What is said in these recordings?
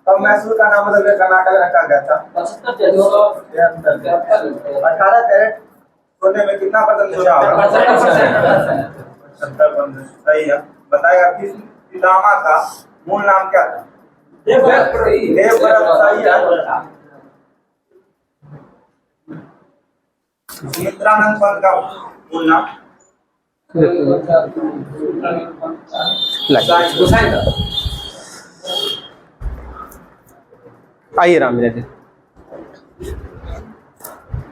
तब मैसूर का नाम बदल कर्नाटक रखा गया था। 18 कैरेट सोने में कितना परसेंट सोना होगा? 70%। सही है। बताएगा किस पितामह का मूल नाम क्या था? देवव्रत। सही है। सुमित्रानंद पंत का मूल नाम? आइए राम जी,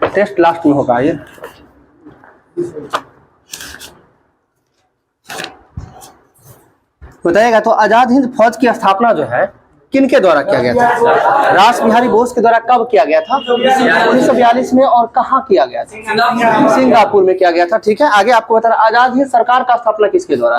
टेस्ट लास्ट में होगा। आइए बताइएगा तो आजाद हिंद फौज की स्थापना जो है किनके द्वारा किया गया था? रास बिहारी बोस के द्वारा कब किया गया था? 1942 में। और कहाँ किया गया था? सिंगापुर में किया गया था। ठीक है, आगे आपको बताना आजाद हिंद सरकार का स्थापना किसके द्वारा?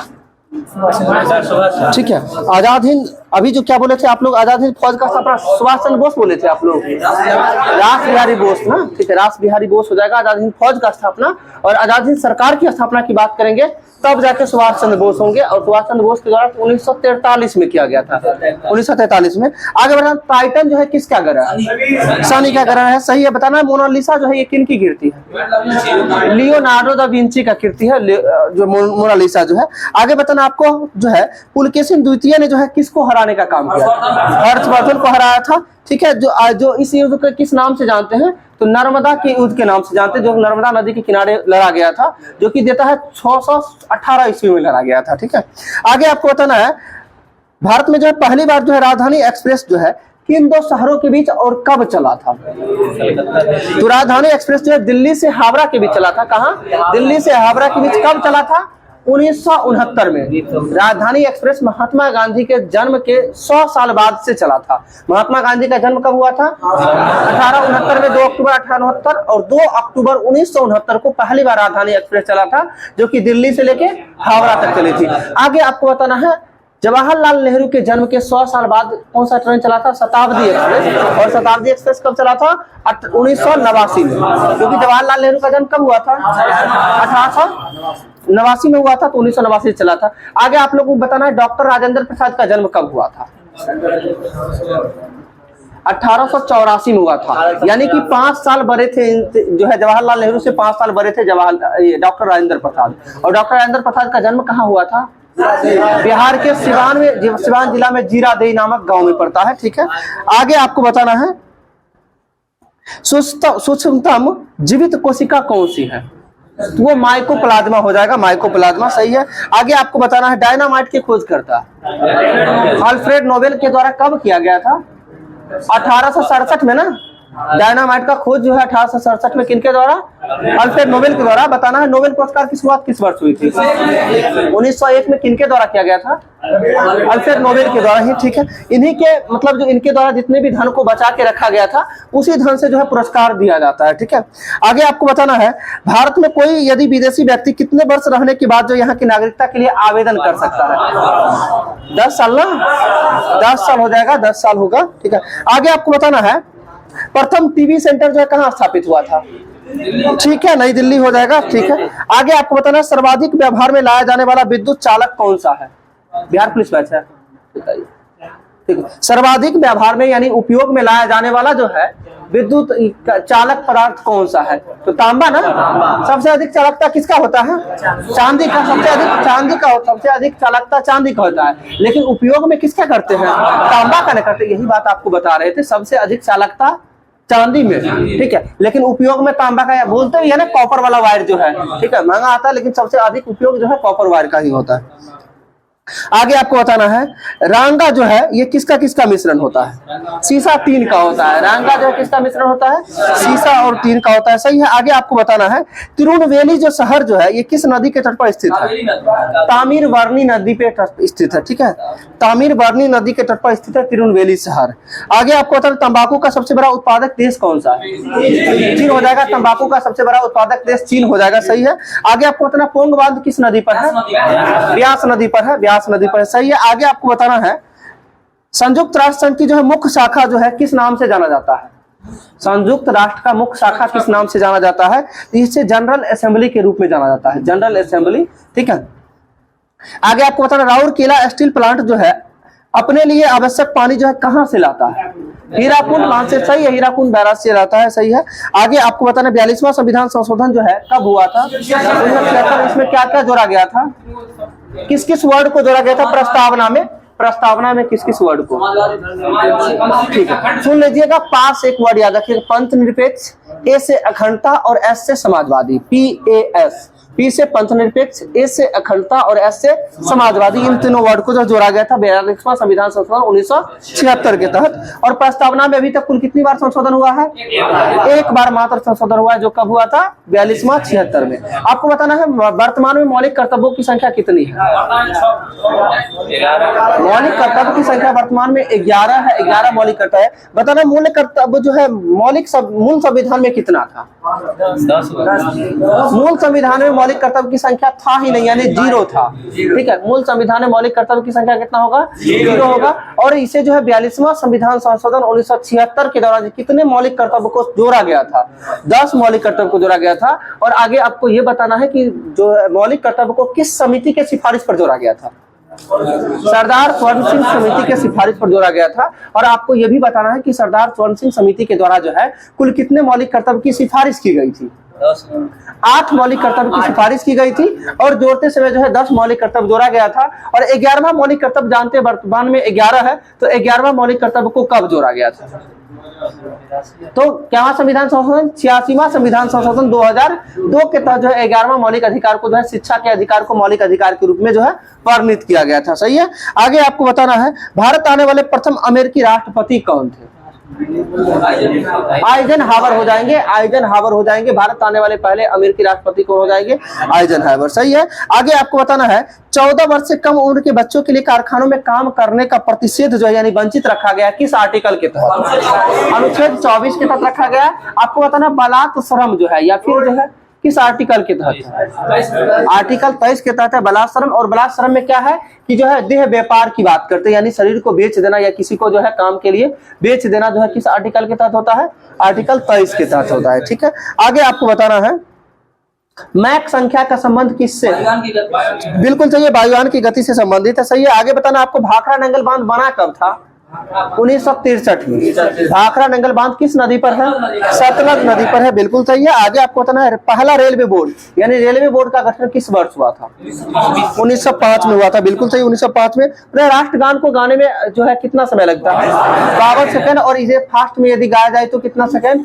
ठीक है, आजाद हिंद अभी जो क्या बोले थे आप लोग? आजाद हिंद फौज का स्थापना सुभाष चंद्र बोस बोले थे आप लोग। रास बिहारी बोस ना। ठीक है, रास बिहारी बोस हो जाएगा आजाद हिंद फौज का स्थापना। और आजाद हिंद सरकार की स्थापना की बात करेंगे तब जाके सुभाष चंद्र बोस होंगे। और सुभाष चंद्र बोस के द्वारा 1943 में किया गया था। 1943 में। आगे बढ़ना, टाइटन जो है किसका ग्रह है? शनि का ग्रह है। सही है। बताना मोनालिसा जो है ये किनकी कीर्ति है? लियोनार्डो दा विंची का कीर्ति है जो मोनालिसा जो है। आगे बताना आपको जो है पुलकेशिन द्वितीय ने जो है किसको हराने का काम किया? हर्षवर्धन को हराया था। ठीक है, जो इस युद्ध को किस नाम से जानते हैं? तो नर्मदा के युद्ध के नाम से जानते हैं, जो नर्मदा नदी के किनारे लड़ा गया था, जो कि देता है 618 ईस्वी में लड़ा गया था। ठीक है, आगे आपको बताना है भारत में जो है पहली बार जो है राजधानी एक्सप्रेस जो है किन दो शहरों के बीच और कब चला था? तो राजधानी एक्सप्रेस जो है दिल्ली से हावड़ा के बीच चला था। कहाँ? दिल्ली से हावड़ा के बीच कब चला था? 1969 में। राजधानी एक्सप्रेस महात्मा गांधी के जन्म के 100 साल बाद से चला था। महात्मा गांधी का जन्म कब हुआ था? 1869 में। 2 अक्टूबर 1869 और 2 अक्टूबर 1969 को पहली बार राजधानी एक्सप्रेस चला था, जो कि दिल्ली से लेके हावड़ा तक चली थी। आगे आपको बताना है जवाहरलाल नेहरू के जन्म के 100 साल बाद कौन सा ट्रेन चला था? शताब्दी एक्सप्रेस। और शताब्दी एक्सप्रेस कब चला था? 1989 में। क्योंकि जवाहरलाल नेहरू का जन्म कब हुआ था? 1889 में हुआ था, तो 1989 चला था। आगे आप लोगों को बताना है डॉक्टर राजेंद्र प्रसाद का जन्म कब हुआ था? 1884 में हुआ था। यानी कि 5 साल बड़े थे जो है जवाहरलाल नेहरू से 5 साल बड़े थे डॉक्टर राजेंद्र प्रसाद। और डॉक्टर राजेंद्र प्रसाद का जन्म कहाँ हुआ था? बिहार के सिवान जिला में जीरादेई नामक गांव में पड़ता है। ठीक है, आगे आपको बताना है सूक्ष्मतम जीवित कोशिका कौन सी है? वो माइकोप्लाज्मा हो जाएगा। माइकोप्लाज्मा सही है। आगे आपको बताना है डायनामाइट की खोज करता अल्फ्रेड नोबेल के द्वारा कब किया गया था? 1867 में ना। डायनामाइट का खोज जो है 1867 में किनके द्वारा? अल्फ्रेड नोबेल के द्वारा। बताना है नोबेल पुरस्कार की शुरुआत किस वर्ष हुई थी? 1901 में। किनके द्वारा किया गया था? अल्फ्रेड नोबेल के द्वारा ही। ठीक है, इन्हीं के मतलब जो इनके द्वारा जितने भी धन को बचा के रखा गया था उसी धन से जो है पुरस्कार दिया जाता है। ठीक है, आगे आपको बताना है भारत में कोई यदि विदेशी व्यक्ति कितने वर्ष रहने के बाद जो यहाँ की नागरिकता के लिए आवेदन कर सकता है? 10 साल ना। 10 साल हो जाएगा, 10 साल होगा। ठीक है, आगे आपको बताना है प्रथम टीवी सेंटर जो है कहाँ स्थापित हुआ था? ठीक है, नई दिल्ली हो जाएगा। ठीक है, आगे आपको बताना सर्वाधिक व्यवहार में लाया जाने वाला विद्युत चालक कौन सा है? बिहार पुलिस बैच है। ठीक है, सर्वाधिक व्यवहार में यानी उपयोग में लाया जाने वाला जो है विद्युत चालक पदार्थ कौन सा है? तो तांबा ना। सबसे अधिक चालकता किसका होता है? चांदी का। सबसे अधिक चालकता चांदी का होता है। लेकिन उपयोग में किसका करते हैं? तांबा का नहीं करते। यही बात आपको बता रहे थे, सबसे अधिक चालकता चांदी में। ठीक है, लेकिन उपयोग में तांबा का बोलते ही है ना, कॉपर वाला वायर जो है। ठीक है, महंगा आता है लेकिन सबसे अधिक उपयोग जो है कॉपर वायर का ही होता है। आगे आपको बताना है रांगा जो है ये किसका किसका मिश्रण होता है? सीसा तीन का होता है। रांगा जो किसका मिश्रण होता है? सीसा और तीन का होता है। सही है। आगे आपको बताना है तिरुनवेली जो शहर जो है ये किस नदी के तट पर स्थित है? तामीरबरनी नदी पे स्थित है। ठीक है, तामीरबरनी नदी के तट पर स्थित है तिरुनवेली शहर। आगे आपको बताना तंबाकू का सबसे बड़ा उत्पादक देश कौन सा है? चीन हो जाएगा। तंबाकू का सबसे बड़ा उत्पादक देश चीन हो जाएगा। सही है। आगे आपको बताना पोंग बांध किस नदी पर है? ब्यास नदी पर है। ब्यास नदी पर। सही है। आगे आपको बताना है संयुक्त राष्ट्र संघ की जो है मुख्य शाखा जो है किस नाम से जाना जाता है? संयुक्त राष्ट्र का मुख्य शाखा किस नाम से जाना जाता है? इसे जनरल असेंबली के रूप में जाना जाता है। General assembly. ठीक है, आगे आपको बताना राउरकेला स्टील प्लांट जो है अपने लिए आवश्यक पानी जो है कहां से लाता है? हीराकुंड बांध से, सही है, हीराकुंड बैराज से लाता है, सही है। आगे आपको बताना 42वां संविधान संशोधन जो है कब हुआ था? 1976। इसमें क्या क्या जोड़ा गया था? किस किस वर्ड को जोड़ा गया था प्रस्तावना में? प्रस्तावना में किस किस वर्ड को? ठीक है, सुन लीजिएगा। पास एक वर्ड याद रखिएगा, पंथ निरपेक्ष, ए से अखंडता और एस से समाजवादी। PAS, P से पंथ निरपेक्ष, A से अखंडता और S से समाजवादी, इन तीनों वर्ड को जो जोड़ा गया था 42वां संविधान संशोधन 1976 के तहत। और प्रस्तावना में अभी तक कुल कितनी बार संशोधन हुआ है? एक बार मात्र संशोधन हुआ है, जो कब हुआ था? 42वां 76 में। आपको बताना है वर्तमान में मौलिक कर्तव्यों की संख्या कितनी है? मौलिक कर्तव्य की संख्या वर्तमान में 11 है। 11 मौलिक कर्तव्य है। बताना मूल कर्तव्य जो है मूल संविधान में कितना था? 10। मूल संविधान में मौलिक कर्तव्य की संख्या था ही नहीं, यानी 0 था। ठीक है, मूल संविधान में मौलिक कर्तव्य की संख्या कितना होगा? 0 होगा। और इसे जो है 42वां संविधान संशोधन 1976 के दौरान कितने मौलिक कर्तव्य को जोड़ा गया था? 10 मौलिक कर्तव्य को जोड़ा गया था। और आगे आपको ये बताना है कि जो मौलिक कर्तव्य को किस समिति के सिफारिश पर जोड़ा गया था? सरदार स्वर्ण सिंह समिति के सिफारिश पर जोड़ा गया था। और आपको यह भी बताना है कि सरदार स्वर्ण सिंह समिति के द्वारा जो है कुल कितने मौलिक कर्तव्य की सिफारिश की गई थी? 8 मौलिक कर्तव्य की सिफारिश की गई थी। और जोड़ते समय जो है 10 मौलिक कर्तव्य जोड़ा गया था। और 11वां मौलिक कर्तव्य जानते हैं वर्तमान में 11 है, तो 11वां मौलिक कर्तव्य को कब जोड़ा गया था? तो क्या संविधान संशोधन? 86वां संविधान संशोधन 2002 के तहत जो है 11वां मौलिक अधिकार को जो है शिक्षा के अधिकार को मौलिक अधिकार के रूप में जो है वर्णित किया गया था। सही है। आगे आपको बताना है भारत आने वाले प्रथम अमेरिकी राष्ट्रपति कौन थे? आइजनहावर हो जाएंगे। आइजनहावर हो जाएंगे। भारत आने वाले पहले अमेरिकी राष्ट्रपति को हो जाएंगे आइजनहावर। सही है। आगे आपको बताना है 14 वर्ष से कम उम्र के बच्चों के लिए कारखानों में काम करने का प्रतिषेध जो है यानी वंचित रखा गया किस आर्टिकल के तहत? अनुच्छेद 24 के तहत रखा गया। आपको बताना बलात् श्रम जो है या फिर जो है किस आर्टिकल के तहत? आर्टिकल 23 के तहत है बलात् श्रम। और बलात् श्रम में क्या है कि जो है देह व्यापार की बात करते हैं, यानी शरीर को बेच देना या किसी को जो है काम के लिए बेच देना जो है किस आर्टिकल के तहत होता है? आर्टिकल 23 के तहत होता है। ठीक है। आगे आपको बताना है मैक संख्या का संबंध किससे? बिल्कुल सही है, वायुयान की गति से संबंधित है। सही है। आगे बताना आपको भाखड़ा नंगल बांध बना कब था? 1963 में। भाखड़ा नंगल बांध किस नदी पर है? सतलज नदी पर है। बिल्कुल सही है। आगे आपको बताना है पहला रेलवे बोर्ड यानी रेलवे बोर्ड का गठन किस वर्ष हुआ था? 1905 में हुआ था। बिल्कुल सही, 1905 में। राष्ट्रगान को गाने में जो है कितना समय लगता है? 52 सेकंड। और इसे फास्ट में यदि गाया जाए तो कितना सेकंड?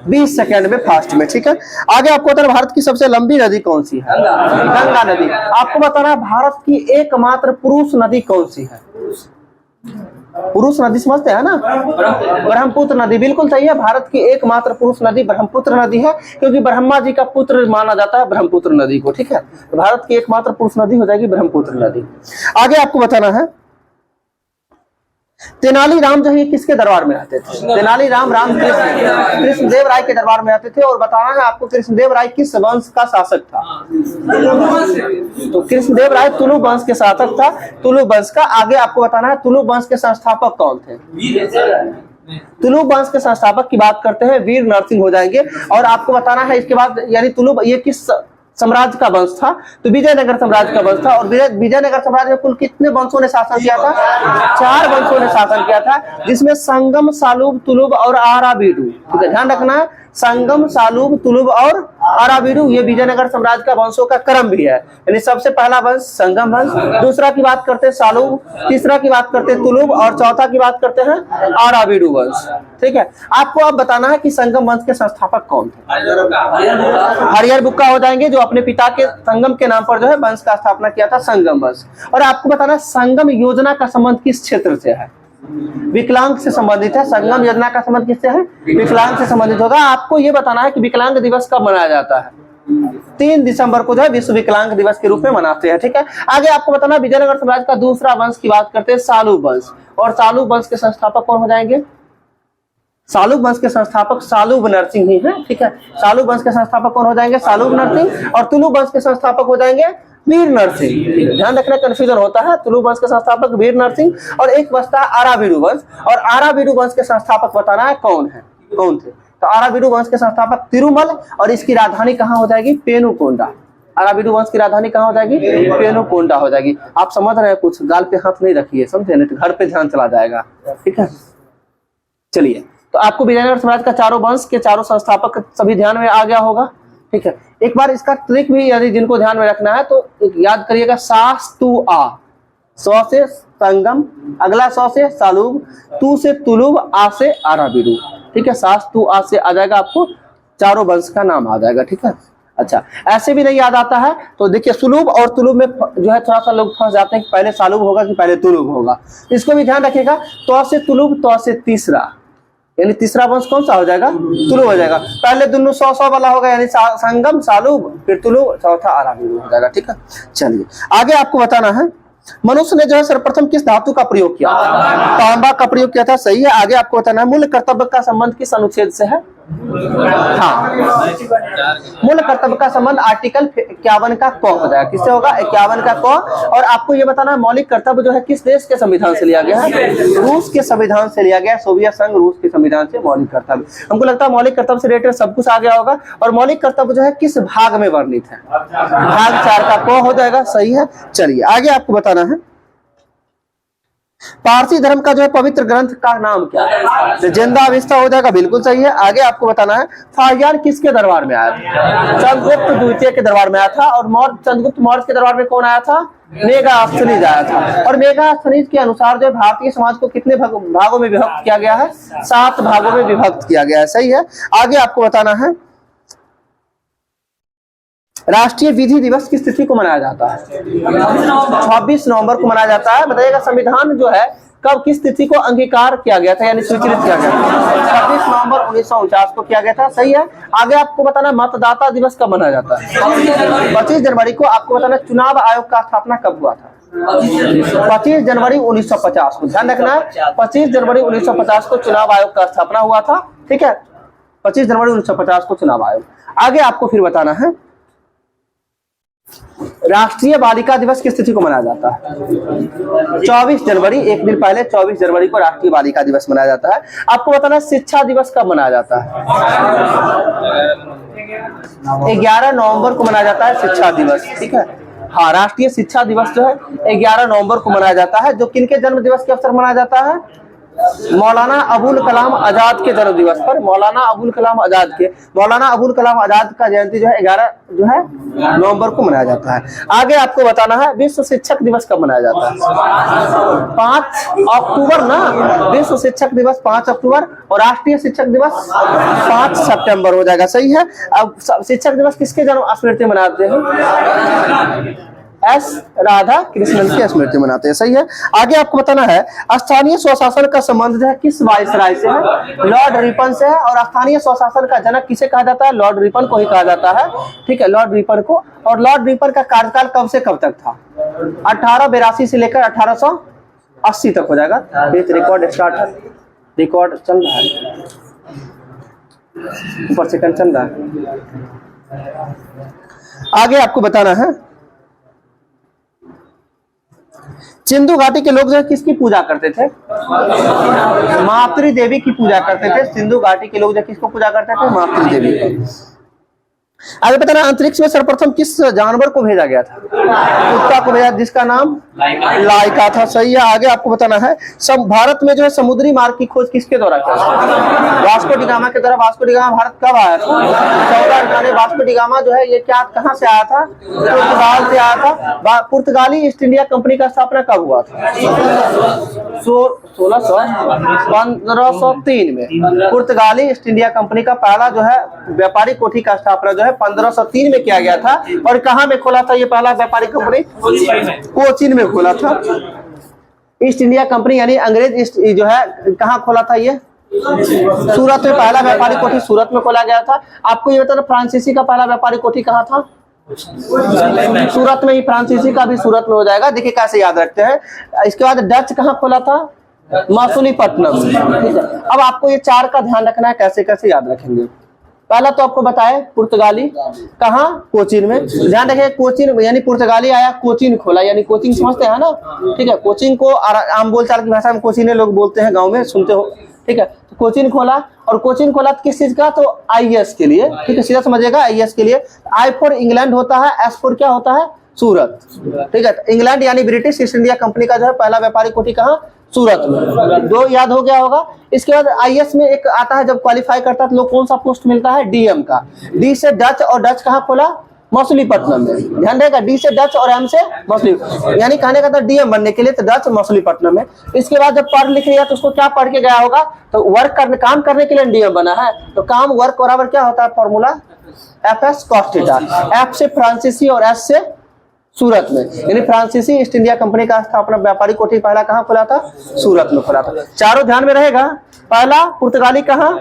20 सेकंड में फास्ट में। ठीक है। आगे आपको बताना भारत की सबसे लंबी नदी कौन सी है? गंगा नदी। आपको बताना भारत की एकमात्र पुरुष नदी कौन सी है? पुरुष नदी समझते हैं ना? ब्रह्मपुत्र नदी। बिल्कुल सही है। भारत की एकमात्र पुरुष नदी ब्रह्मपुत्र नदी है, क्योंकि ब्रह्मा जी का पुत्र माना जाता है ब्रह्मपुत्र नदी को। ठीक है। भारत की एकमात्र पुरुष नदी हो जाएगी ब्रह्मपुत्र नदी। आगे आपको बताना है तेनालीराम जो है किसके दरबार में रहते थे? तेनालीराम कृष्णदेव राय के दरबार में रहते थे। और बताना है आपको कृष्णदेव राय किस वंश का शासक था? तो कृष्णदेव राय तुलु वंश के शासक था, तुलु वंश का। आगे आपको बताना है तुलु वंश के संस्थापक कौन थे? तुलु वंश के संस्थापक की बात करते हैं वीर नरसिंह हो जाएंगे। और आपको बताना है इसके बाद यानी तुलु ये किस साम्राज्य का वंश था? तो विजयनगर साम्राज्य का वंश था। और विजयनगर साम्राज्य में कुल कितने वंशों ने शासन किया था? 4 वंशों ने शासन किया था, जिसमें संगम, सालुब, तुलुब और आराबीडू। ठीक है, ध्यान रखना। संगम, सालुब, तुलुब और आराबीडू ये विजयनगर साम्राज्य का वंशों का क्रम भी है। यानी सबसे पहला वंश संगम वंश, दूसरा की बात करते हैं सालुब, तीसरा की बात करते हैं तुलुब और चौथा की बात करते हैं आराबीडू वंश। ठीक है। आपको अब बताना है कि संगम वंश के संस्थापक कौन थे? हरिहर बुक्का हो जाएंगे, जो अपने पिता के संगम के नाम पर जो है वंश का स्थापना किया था, संगम वंश। और आपको बताना संगम योजना का संबंध किस क्षेत्र से है? विकलांग से संबंधित है। संगम योजना का संबंध किससे है? विकलांग से संबंधित होगा। आपको यह बताना है कि विकलांग दिवस कब मनाया जाता है? 3 दिसंबर को जो है विश्व विकलांग दिवस के रूप में मनाते हैं। ठीक है। आगे आपको बताना विजयनगर साम्राज्य का दूसरा वंश की बात करते हैं सालुब वंश। और सालुब वंश के संस्थापक कौन हो जाएंगे? सालुब वंश के संस्थापक सालुब नरसिंह ही हैं। ठीक है। सालुब वंश के संस्थापक कौन हो जाएंगे? सालुब नरसिंह। और तुलु वंश के संस्थापक हो जाएंगे वीर नरसिंह। ध्यान रखना, कंफ्यूजन होता है। तुलु वंश के संस्थापक वीर नरसिंह और एक बचता है आराबीडू वंश। और आराबीडू वंश के संस्थापक बताना है कौन थे? तो आराबीडू वंश के संस्थापक तिरुमल। और इसकी राजधानी कहाँ हो जाएगी? पेनुकोंडा। अराबिडू वंश की राजधानी कहाँ हो जाएगी? पेनुकोंडा हो जाएगी। आप समझ रहे हैं? कुछ गाल पे हाथ नहीं रखिए, समझे ना, घर पे ध्यान चला जाएगा। ठीक है, चलिए, तो आपको विजयनगर साम्राज्य का चारों वंश के चारों संस्थापक सभी ध्यान में आ गया होगा। ठीक है, एक बार इसका ट्रिक भी यदि जिनको ध्यान में रखना है तो याद करिएगा, सास तू आ, सौ से संगम, अगला सौ से सालूब, तू से तुलुब, आ से अराबिडू। ठीक है, सास तू आ से आ जाएगा, आपको चारों वंश का नाम आ जाएगा। ठीक है, अच्छा, ऐसे भी नहीं याद आता है तो देखिए, सुलूब और तुलुब में जो है थोड़ा सा लोग फंस जाते हैं कि पहले सालूब होगा कि पहले तुलुब होगा। इसको भी ध्यान रखिएगा, तो से तुलुब, तो से तीसरा, यानी तीसरा वंश कौन सा हो जाएगा? तुलुब हो जाएगा। पहले दोनों 100 वाला होगा, यानी संगम, सालूब, फिर तुलुब, चौथा अराबिडू हो जाएगा। ठीक है, चलिए आगे आपको बताना है, मनुष्य ने जो है सर्वप्रथम किस धातु का प्रयोग किया? तांबा का प्रयोग किया था। सही है, आगे आपको बताना है, मूल कर्तव्य का संबंध किस अनुच्छेद से है? हाँ, मूल कर्तव्य का संबंध आर्टिकल 51 का क हो जाएगा। किससे होगा? 51 का क। और आपको ये बताना है, मौलिक कर्तव्य जो है किस देश के संविधान से लिया गया है? रूस के संविधान से लिया गया है। सोवियत संघ रूस के संविधान से मौलिक कर्तव्य। हमको लगता है मौलिक कर्तव्य से रिलेटेड सब कुछ आ गया होगा। और मौलिक कर्तव्य जो है किस भाग में वर्णित है? भाग 4 का क हो जाएगा। सही है, चलिए आगे आपको बताना है, पारसी धर्म का जो है पवित्र ग्रंथ का नाम क्या है? जिंदा अविस्ता हो जाएगा, बिल्कुल सही है। आगे आपको बताना है, फाहियान किसके दरबार में आया था? चंद्रगुप्त द्वितीय के दरबार में आया था। और चंद्रगुप्त मौर्य के दरबार में कौन आया था? मेगास्थनीज आया था। और मेगास्थनीज के अनुसार जो भारतीय समाज को कितने भागों में विभक्त किया गया है? 7 भागों में विभक्त किया गया है। सही है, आगे आपको बताना है, राष्ट्रीय विधि दिवस किस तिथि को मनाया जाता है? 26 नवंबर को मनाया जाता है। बताइएगा, संविधान जो है कब किस तिथि को अंगीकार किया गया था, यानी स्वीकृत किया गया था? 26 नवंबर 1949 को किया गया था। सही है, आगे आपको बताना, मतदाता दिवस कब मनाया जाता है? 25 जनवरी को। आपको बताना, चुनाव आयोग का स्थापना कब हुआ था? 25 जनवरी 1950 को। ध्यान रखना है, 25 जनवरी 1950 को चुनाव आयोग का स्थापना हुआ था। ठीक है, 25 जनवरी 1950 को चुनाव आयोग। आगे आपको फिर बताना है, राष्ट्रीय बालिका दिवस किस तिथि को मनाया जाता है? 24 जनवरी, एक दिन पहले 24 जनवरी को राष्ट्रीय बालिका दिवस मनाया जाता है। आपको बताना है, शिक्षा दिवस कब मनाया जाता है? 11 नवंबर को मनाया जाता है शिक्षा दिवस। ठीक है, हाँ, राष्ट्रीय शिक्षा दिवस जो है 11 नवंबर को मनाया जाता है। जो किनके जन्म दिवस के अवसर मनाया जाता है? मौलाना अबुल कलाम आजाद के जन्म दिवस पर। मौलाना अबुल कलाम आजाद का जयंती जो है 11 नवंबर को मनाया जाता है। आगे आपको बताना है, विश्व शिक्षक दिवस कब मनाया जाता है? 5 अक्टूबर ना, विश्व शिक्षक दिवस 5 अक्टूबर और राष्ट्रीय शिक्षक दिवस 5 सितंबर हो जाएगा। सही है। अब शिक्षक दिवस किसके जन्म स्मृति मनाते हैं? एस राधा कृष्णन की स्मृति मनाते हैं। सही है, आगे आपको बताना है, स्थानीय स्वशासन का संबंध जो है किस वायसराय से है? लॉर्ड रिपन से है। और स्थानीय स्वशासन का जनक किसे कहा जाता है? लॉर्ड रिपन को ही कहा जाता है। ठीक है, लॉर्ड रिपन को। और लॉर्ड रिपन का कार्यकाल कब से कब तक था? 1882 से लेकर 1880 तक हो जाएगा। रिकॉर्ड स्टार्ट है, रिकॉर्ड चल रहा है, ऊपर सेकंड चल रहा है। आगे आपको बताना है, सिंधु घाटी के लोग जो है किसकी पूजा करते थे? मातृ देवी की पूजा करते थे। सिंधु घाटी के लोग जो किसको पूजा करते थे? मातृ देवी को। आगे बताना, अंतरिक्ष में सर्वप्रथम किस जानवर को भेजा गया था? कुत्ता को भेजा, जिसका नाम लाइका था। सही है, आगे आपको बताना है, भारत में जो है समुद्री मार्ग की खोज किसके द्वारा की? वास्को डी गामा के द्वारा। वास्को डी गामा भारत कब आया था? 14 वास्को डी गामा जो है ये क्या, कहाँ से आया था? पुर्तगाल से आया था। पुर्तगाली ईस्ट इंडिया कंपनी का स्थापना कब हुआ था? 1503 में। पुर्तगाली ईस्ट इंडिया कंपनी का पहला जो है व्यापारिक कोठी का स्थापना जो है 1503 में किया गया था। और कहाँ में खोला था ये पहला व्यापारिक कंपनी? कोचीन में खोला था। ईस्ट इंडिया कंपनी यानी अंग्रेज ईस्ट जो है कहाँ खोला था ये? सूरत में। पहला व्यापारिक कोठी सूरत में खोला गया था। आपको ये बताना, फ्रांसीसी का पहला व्यापारिक कोठी कहाँ था? सूरत में ही। फ्रांसीसी का भी सूरत में हो जाएगा। देखिए कैसे याद रखते हैं। इसके बाद डच कहाँ खोला था? मसूलीपट्टनम। ठीक है, अब आपको ये 4 का ध्यान रखना है, कैसे कैसे याद रखेंगे। पहला तो आपको बताए पुर्तगाली, कहाँ? कोचीन में। ध्यान रखिए, कोचीन यानी पुर्तगाली आया, कोचीन खोला, यानी कोचिंग समझते हैं ना? ठीक है, कोचिंग को आम बोलचाल की भाषा में कोचिने लोग बोलते हैं, गांव में सुनते हो ठीक है। तो कोचिंग खोला, और कोचिंग खोला किस चीज का, तो आईएएस के लिए, ठीक है, सीधा समझिएगा, आईएएस के लिए। आई फॉर इंग्लैंड होता है, एस फॉर क्या होता है, सूरत, ठीक है। तो इंग्लैंड यानी ब्रिटिश ईस्ट इंडिया कंपनी का जो है पहला व्यापारी कोठी कहाँ, सूरत में। दो याद हो गया होगा। इसके बाद आईएएस में एक आता है, जब क्वालिफाई करता है तो लोग कौन सा पोस्ट मिलता है, डीएम का। डी से डच, और डच कहाँ खोला, मछलीपट्टनम में, ध्यान रहेगा, डी से डच और एम से मछली, यानी कहने का था डीएम बनने के लिए तो डच मछलीपट्टनम में। इसके बाद जब पढ़ लिख लिया तो उसको क्या पढ़ के गया होगा, तो वर्क करने, काम करने के लिए डीएम बना है, तो काम वर्क बराबर क्या होता है, formula F S cos theta. F से फ्रांसीसी और एस से सूरत में, यानी फ्रांसीसी ईस्ट इंडिया कंपनी का स्थापना व्यापारी कोठी पहला कहाँ खुला था, सूरत में खुला था। चारों ध्यान में रहेगा। पहला पुर्तगाली कहाँ,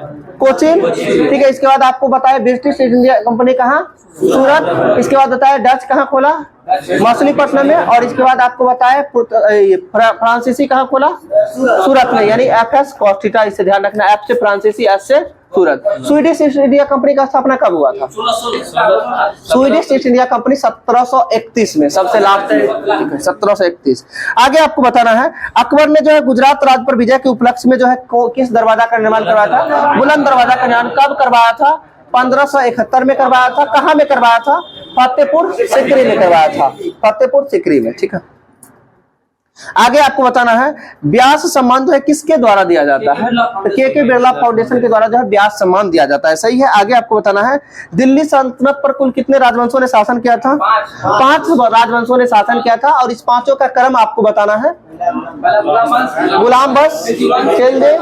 कोचिन, ठीक है। इसके बाद आपको बताया ब्रिटिश ईस्ट इंडिया कंपनी कहाँ, सूरत। इसके बाद बताया डच कहाँ खोला, मछलीपट्टनम में। और इसके बाद आपको बताया फ्रांसीसी कहाँ खोला, सूरत में, यानी एफ एस कॉस थीटा, इसे ध्यान रखना, एफ से फ्रांसीसी, एस से सूरत। स्वीडिश ईस्ट इंडिया कंपनी का स्थापना कब हुआ था, स्वीडिश ईस्ट इंडिया कंपनी 1731 में, सबसे लास्ट है 1731। आगे आपको बताना है, अकबर ने जो है गुजरात राज्य पर विजय के उपलक्ष्य में जो है किस दरवाजा का निर्माण करवाया था, बुलंद दरवाजा का निर्माण कब करवाया था, 1571 में करवाया था। कहाँ में करवाया था, फतेहपुर सीकरी में करवाया था, फतेहपुर सीकरी में, ठीक है। आगे आपको बताना है, व्यास सम्मान जो है किसके द्वारा दिया जाता है, तो के बिरला फाउंडेशन के द्वारा जो है व्यास सम्मान दिया जाता है, सही है। आगे आपको बताना है, दिल्ली सल्तनत पर कुल कितने राजवंशों ने शासन किया था, 5 राजवंशों ने शासन किया था। और इस पांचों का क्रम आपको बताना है, गुलाम बख्श, खिलजी,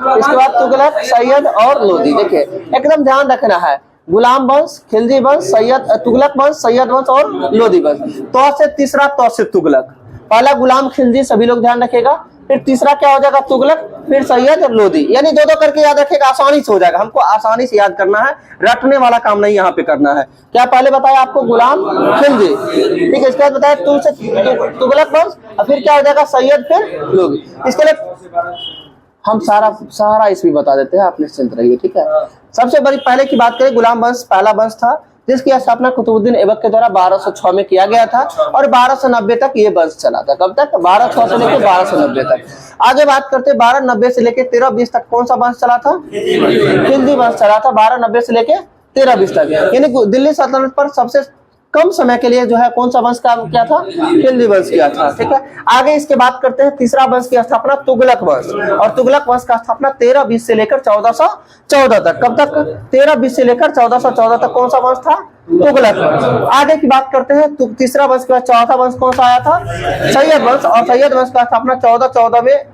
इसके बाद तुगलक, सैयद और लोधी। देखिए एकदम ध्यान रखना है, गुलाम वंश, खिलजी वंश, सैयद, तुगलक वंश, सैयद वंश और लोधी वंश। तो से तीसरा, तो से तुगलक, पहला गुलाम खिलजी, सभी लोग ध्यान रखेगा, फिर तीसरा क्या हो जाएगा, तुगलक, फिर सैयद और लोधी, यानी दो करके याद रखेगा, आसानी से हो जाएगा। हमको आसानी से याद करना है, रटने वाला काम नहीं यहाँ पे करना है। क्या पहले बताया आपको, गुलाम खिलजी, ठीक है। इसके बाद बताया तुगलक वंश, और फिर क्या हो जाएगा, सैयद, फिर लोधी। इसके लिए हम सारा इसमें बता देते हैं, आप निश्चिंत रहिए, ठीक है। सबसे बड़ी पहले की बात करें, गुलाम वंश पहला वंश था जिसकी स्थापना कुतुबुद्दीन ऐबक के द्वारा 1206 में किया गया था, और 1290 तक ये वंश चला था। कब तक, 1206 से लेकर 1290 तक। आगे बात करते हैं, 1290 से लेकर 1320 तक कौन सा वंश चला था, खिलजी वंश चला था, 1290 से लेकर 1320 तक। यानी दिल्ली सल्तनत पर सबसे कम समय के लिए जो है कौन सा वंश काम किया था, खिलजी वंश किया था, ठीक है। आगे इसके बात करते हैं, तीसरा वंश की स्थापना तुगलक वंश, और तुगलक वंश का स्थापना 1320 से लेकर 1414 तक। कब तक, 1320 से लेकर 1414 तक कौन सा वंश था, तुगलक वंश। आगे की बात करते हैं, तीसरा वंश के बाद चौथा वंश कौन सा आया था, सैयद वंश, और सैयद वंश का स्थापना 1414 में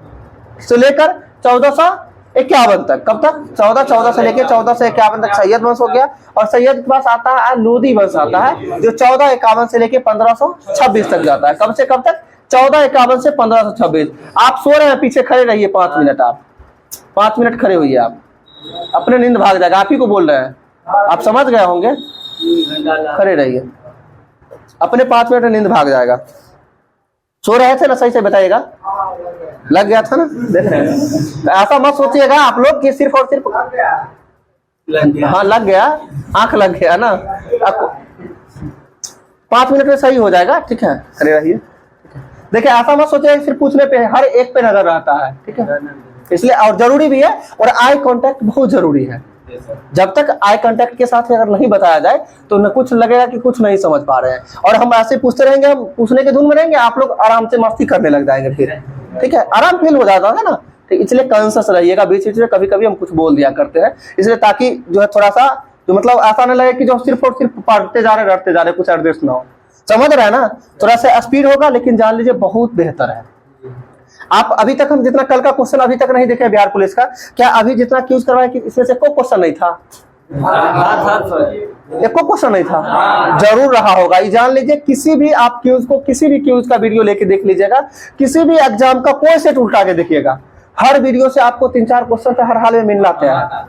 से लेकर 1451 तक। कब तक, 1414 से लेकर 1451 तक सैयद वंश हो गया। और सैयद के पास आता है लोधी वंश आता है, जो 1451 से लेकर 1526 तक जाता है। कब से कब तक, 1451 से 1526। आप सो रहे हैं, पीछे खड़े रहिए 5 मिनट, आप 5 मिनट खड़े होइए, आप अपने नींद भाग जाएगा, आप ही को बोल रहे हैं, आप समझ गए होंगे, खड़े रहिए, अपने 5 मिनट नींद भाग जाएगा। सो रहे थे ना, सही से बताइएगा, लग गया था ना, देख रहे हैं। तो ऐसा मत सोचिएगा आप लोग कि सिर्फ और सिर्फ हाँ लग गया, आंख लग गया ना, आपको 5 मिनट में सही हो जाएगा, ठीक है, खड़े रहिए। देखिए ऐसा मत सोचिएगा सिर्फ पूछने पे, हर एक पे नजर रहता है, ठीक है, इसलिए और जरूरी भी है। और आई कांटेक्ट बहुत जरूरी है, जब तक आई कांटेक्ट के साथ अगर नहीं बताया जाए तो न कुछ लगेगा कि कुछ नहीं समझ पा रहे हैं, और हम ऐसे पूछते रहेंगे, हम पूछने के धुन में रहेंगे, आप लोग आराम से मस्ती करने लग जाएंगे, फिर ठीक है, आराम फील हो जाता है ना। ठीक, इसलिए कॉन्शियस रहिएगा, बीच बीच में कभी कभी हम कुछ बोल दिया करते हैं, इसलिए ताकि जो है थोड़ा सा जो मतलब ऐसा नहीं लगे कि जो सिर्फ और सिर्फ पढ़ते जा रहे रटते जा रहे, कुछ एडजस्ट ना हो, समझ रहे हैं ना। थोड़ा सा स्पीड होगा, लेकिन जान लीजिए बहुत बेहतर है। आप अभी तक हम जितना कल का क्वेश्चन अभी तक नहीं देखे बिहार पुलिस का, क्या अभी जितना क्यूज करवाया कि इसमें से कोई क्वेश्चन नहीं था, एको क्वेश्चन नहीं था, जरूर रहा होगा। ये जान लीजिए, किसी भी आप क्यूज को, किसी भी क्यूज का वीडियो लेके देख लीजिएगा, किसी भी एग्जाम का कोई सेट उल्टा के देखिएगा, हर वीडियो से आपको 3-4 क्वेश्चन तो हर हाल में मिलना है,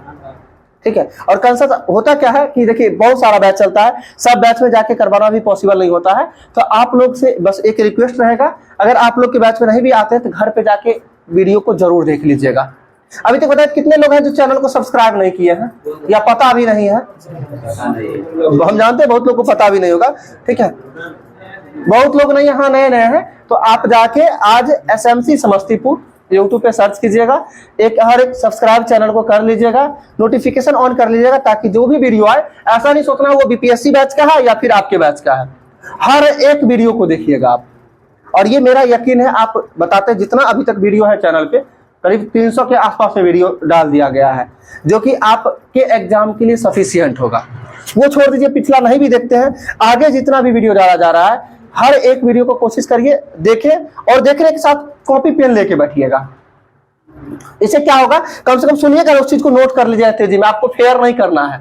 ठीक है। और कंसेप्ट होता क्या है कि देखिए बहुत सारा बैच चलता है, सब बैच में जाके करवाना भी पॉसिबल नहीं होता है, तो आप लोग से बस एक रिक्वेस्ट रहेगा, अगर आप लोग के बैच में नहीं भी आते हैं तो घर पे जाके वीडियो को जरूर देख लीजिएगा। अभी तक बताए कितने लोग हैं जो चैनल को सब्सक्राइब नहीं किए हैं या पता भी नहीं है, हम जानते हैं बहुत लोग को पता भी नहीं होगा, ठीक है, बहुत लोग नहीं यहाँ नए हैं, तो आप जाके आज SMC समस्तीपुर यूट्यूब पे सर्च कीजिएगा, हर एक सब्सक्राइब चैनल को कर लीजिएगा, नोटिफिकेशन ऑन कर लीजिएगा, ताकि जो भी वीडियो आए, ऐसा नहीं सोचना वो बीपीएससी बैच का है या फिर आपके बैच का है, हर एक वीडियो को देखिएगा आप। और ये मेरा यकीन है, आप बताते हैं जितना अभी तक वीडियो है चैनल पे, करीब 300 के आसपास में वीडियो डाल दिया गया है, जो कि आपके एग्जाम के लिए सफिशिएंट होगा। वो छोड़ दीजिए, पिछला नहीं भी देखते हैं, आगे जितना भी वीडियो डाला जा रहा है, हर एक वीडियो को कोशिश करिए देखें, और देखने के साथ कॉपी पेन लेके बैठिएगा। इससे क्या होगा, कम से कम सुनिएगा, उस चीज को नोट कर लीजिएगा तेजी में, आपको फेयर नहीं करना है।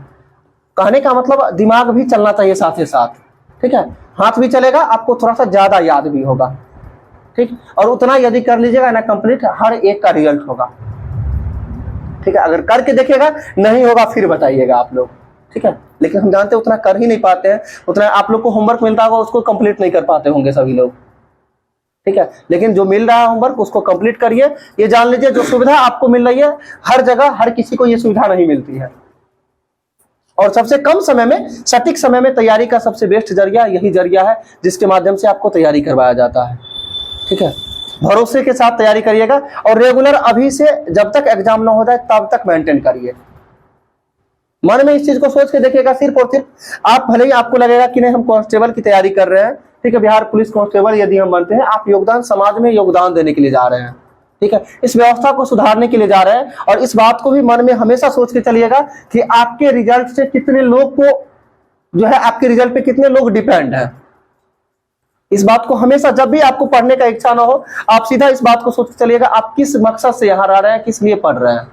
कहने का मतलब दिमाग भी चलना चाहिए साथ ही साथ, ठीक है, हाथ भी चलेगा, आपको थोड़ा सा ज्यादा याद भी होगा, ठीक। और उतना यदि कर लीजिएगा ना कंप्लीट, हर एक का रिजल्ट होगा, ठीक है। अगर करके देखिएगा नहीं होगा फिर बताइएगा आप लोग, ठीक है। लेकिन हम जानते हैं उतना कर ही नहीं पाते हैं, उतना आप लोग को होमवर्क मिलता होगा उसको कंप्लीट नहीं कर पाते होंगे सभी लोग, ठीक है। लेकिन जो मिल रहा है होमवर्क उसको कंप्लीट करिए। ये जान लीजिए जो सुविधा आपको मिल रही है, हर जगह हर किसी को ये सुविधा नहीं मिलती है। और सबसे कम समय में, सटीक समय में तैयारी का सबसे बेस्ट जरिया यही जरिया है, जिसके माध्यम से आपको तैयारी करवाया जाता है, ठीक है। भरोसे के साथ तैयारी करिएगा, और रेगुलर अभी से जब तक एग्जाम ना हो जाए तब तक मेंटेन करिए। मन में इस चीज को सोच के देखिएगा, सिर्फ और सिर्फ आप, भले ही आपको लगेगा कि नहीं हम कांस्टेबल की तैयारी कर रहे हैं, ठीक है, बिहार पुलिस कांस्टेबल यदि हम बनते हैं, आप योगदान समाज में योगदान देने के लिए जा रहे हैं, ठीक है, इस व्यवस्था को सुधारने के लिए जा रहे हैं। और इस बात को भी मन में हमेशा सोच के चलिएगा कि आपके रिजल्ट से कितने लोग को जो है, आपके रिजल्ट पे कितने लोग डिपेंड है। इस बात को हमेशा, जब भी आपको पढ़ने का इच्छा ना हो, आप सीधा इस बात को सोच के चलिएगा, आप किस मकसद से यहाँ रह रहे हैं, किस लिए पढ़ रहे हैं,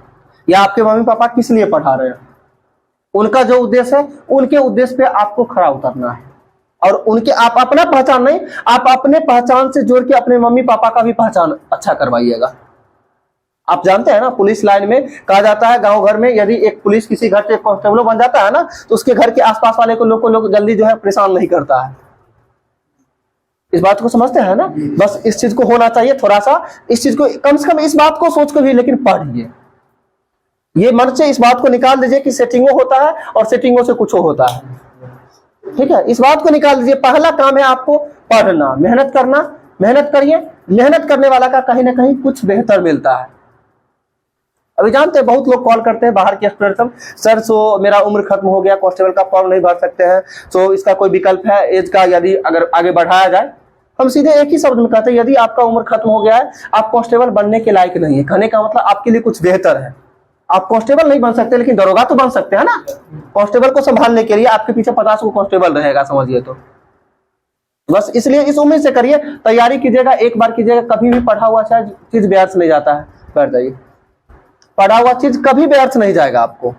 या आपके मम्मी पापा किस लिए पढ़ा रहे हैं, उनका जो उद्देश्य है, उनके उद्देश्य पे आपको खरा उतरना है। और उनके, आप अपना पहचान नहीं, आप अपने पहचान से जोड़ के अपने मम्मी पापा का भी पहचान अच्छा करवाइएगा। आप जानते हैं ना, पुलिस लाइन में कहा जाता है, गांव घर में यदि एक पुलिस किसी घर से कांस्टेबल बन जाता है ना, तो उसके घर के आसपास वाले को लोग जल्दी जो है परेशान नहीं करता है। इस बात को समझते हैं ना, बस इस चीज को होना चाहिए, थोड़ा सा इस चीज को, कम से कम इस बात को सोच कर भी लेकिन पढ़िए। ये मन से इस बात को निकाल दीजिए कि सेटिंगों होता है और सेटिंगों से कुछ होता है, ठीक है। इस बात को निकाल दीजिए, पहला काम है आपको पढ़ना, मेहनत करना, मेहनत करिए। मेहनत करने वाला का कहीं ना कहीं कुछ बेहतर मिलता है। अभी जानते हैं बहुत लोग कॉल करते हैं बाहर के स्टूडेंट, सर सो मेरा उम्र खत्म हो गया, कांस्टेबल का फॉर्म नहीं भर सकते हैं, तो इसका कोई विकल्प है एज का, यदि अगर आगे बढ़ाया जाए। हम सीधे एक ही शब्द में कहते हैं, यदि आपका उम्र खत्म हो गया है, आप कांस्टेबल बनने के लायक नहीं है। कहने का मतलब आपके लिए कुछ बेहतर है। आप कांस्टेबल नहीं बन सकते, लेकिन दरोगा तो बन सकते हैं ना। कांस्टेबल को संभालने के लिए आपके पीछे 50 को कांस्टेबल रहेगा, समझिए। तो बस इसलिए इस उम्मीद से करिए, तैयारी कीजिएगा, एक बार कीजिएगा, कभी भी पढ़ा हुआ चीज व्यर्थ नहीं जाता है। कर जाइए, पढ़ा हुआ चीज कभी व्यर्थ नहीं जाएगा। आपको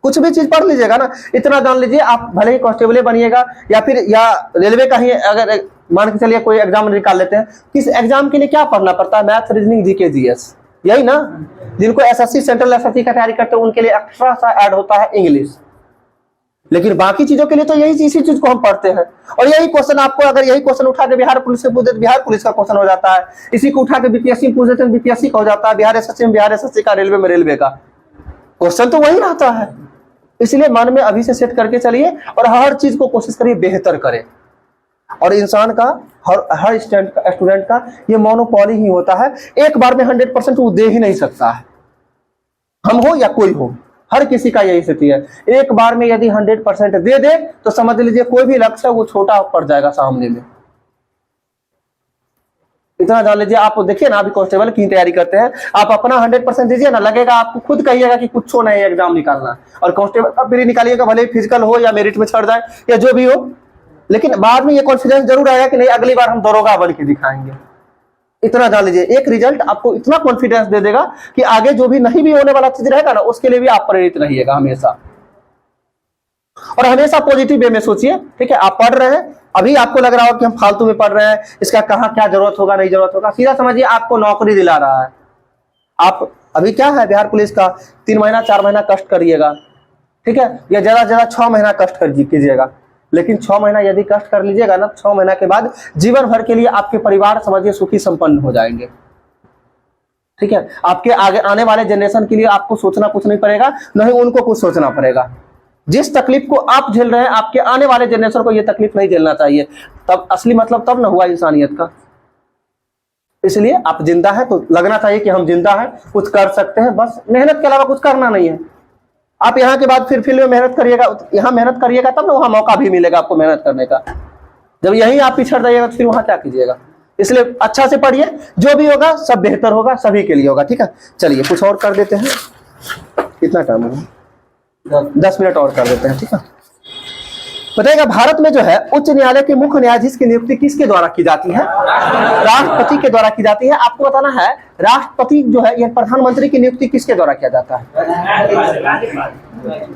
कुछ भी चीज पढ़ लीजिएगा ना, इतना जान लीजिए, आप भले ही कांस्टेबल बनिएगा या फिर या रेलवे का ही, अगर मान के चलिए कोई एग्जाम निकाल लेते हैं, किस एग्जाम के लिए क्या पढ़ना पड़ता है? मैथ, रीजनिंग, जीके, जीएस, यही ना। जिनको एसएससी, सेंट्रल एसएससी का तैयारी करते हैं, उनके लिए एक्स्ट्रा सा ऐड होता है इंग्लिश। लेकिन बाकी चीजों के लिए तो यही इसी चीज को हम पढ़ते हैं। और यही क्वेश्चन आपको, अगर यही क्वेश्चन उठा के बिहार पुलिस से पूछे तो बिहार पुलिस का क्वेश्चन हो जाता है। इसी को उठा के बीपीएससी में पूछ देते हैं, बीपीएससी का हो जाता है। बिहार एसएससी में बिहार एसएससी का, रेलवे में रेलवे का क्वेश्चन तो वही रहता है। इसलिए मन में अभी से सेट करके चलिए और हर चीज को कोशिश करिए बेहतर करें। और इंसान का, हर स्टूडेंट का ये मोनोपॉली ही होता है, एक बार में 100% वो दे ही नहीं सकता है। हम हो या कोई हो, हर किसी का यही स्थिति है। एक बार में यदि 100% दे दे तो समझ लीजिए कोई भी लक्ष्य है वो छोटा पड़ जाएगा सामने में। इतना जान लीजिए। आप देखिए ना, अभी कांस्टेबल की तैयारी करते हैं, आप अपना 100% दीजिए ना, लगेगा आपको, खुद कहिएगा कि कुछ हो नहीं एग्जाम निकालना। और कांस्टेबल अब भी निकालिएगा, भले फिजिकल हो या मेरिट में चढ़ जाए या जो भी हो, लेकिन बाद में ये कॉन्फिडेंस जरूर आएगा कि नहीं, अगली बार हम दरोगा बन के दिखाएंगे। इतना जान लीजिए, एक रिजल्ट आपको इतना कॉन्फिडेंस दे देगा कि आगे जो भी नहीं भी होने वाला चीज रहेगा ना, उसके लिए भी आप प्रेरित रहिएगा हमेशा। और हमेशा पॉजिटिव वे में सोचिए, ठीक है। आप पढ़ रहे हैं, अभी आपको लग रहा हो कि हम फालतू में पढ़ रहे हैं, इसका कहाँ क्या जरूरत होगा, नहीं जरूरत होगा, सीधा समझिए आपको नौकरी दिला रहा है। आप अभी क्या है, बिहार पुलिस का 3 महीना 4 महीना कष्ट करिएगा, ठीक है, या ज्यादा ज्यादा 6 महीना कष्ट कीजिएगा। लेकिन 6 महीना यदि कष्ट कर लीजिएगा ना, 6 महीना के बाद जीवन भर के लिए आपके परिवार समझिए सुखी संपन्न हो जाएंगे, ठीक है। आपके आगे आने वाले जनरेशन के लिए आपको सोचना कुछ नहीं पड़ेगा, न ही उनको कुछ सोचना पड़ेगा। जिस तकलीफ को आप झेल रहे हैं, आपके आने वाले जनरेशन को यह तकलीफ नहीं झेलना चाहिए। तब असली मतलब तब ना हुआ इंसानियत का। इसलिए आप जिंदा है तो लगना चाहिए कि हम जिंदा हैं, कुछ कर सकते हैं, बस मेहनत के अलावा कुछ करना नहीं है। आप यहाँ के बाद फिर फील्ड में मेहनत करिएगा, यहाँ मेहनत करिएगा तब ना वहाँ मौका भी मिलेगा आपको मेहनत करने का। जब यहीं आप पिछड़ जाइएगा तो फिर वहाँ क्या कीजिएगा। इसलिए अच्छा से पढ़िए, जो भी होगा सब बेहतर होगा, सभी के लिए होगा। ठीक है, चलिए कुछ और कर देते हैं। कितना टाइम होगा? 10 मिनट और कर देते हैं। ठीक है, बताइएगा भारत में जो है उच्च न्यायालय के मुख्य न्यायाधीश की नियुक्ति किसके द्वारा की जाती है? राष्ट्रपति के द्वारा की जाती है। आपको बताना है राष्ट्रपति जो है, यह प्रधानमंत्री की नियुक्ति किसके द्वारा किया जाता है?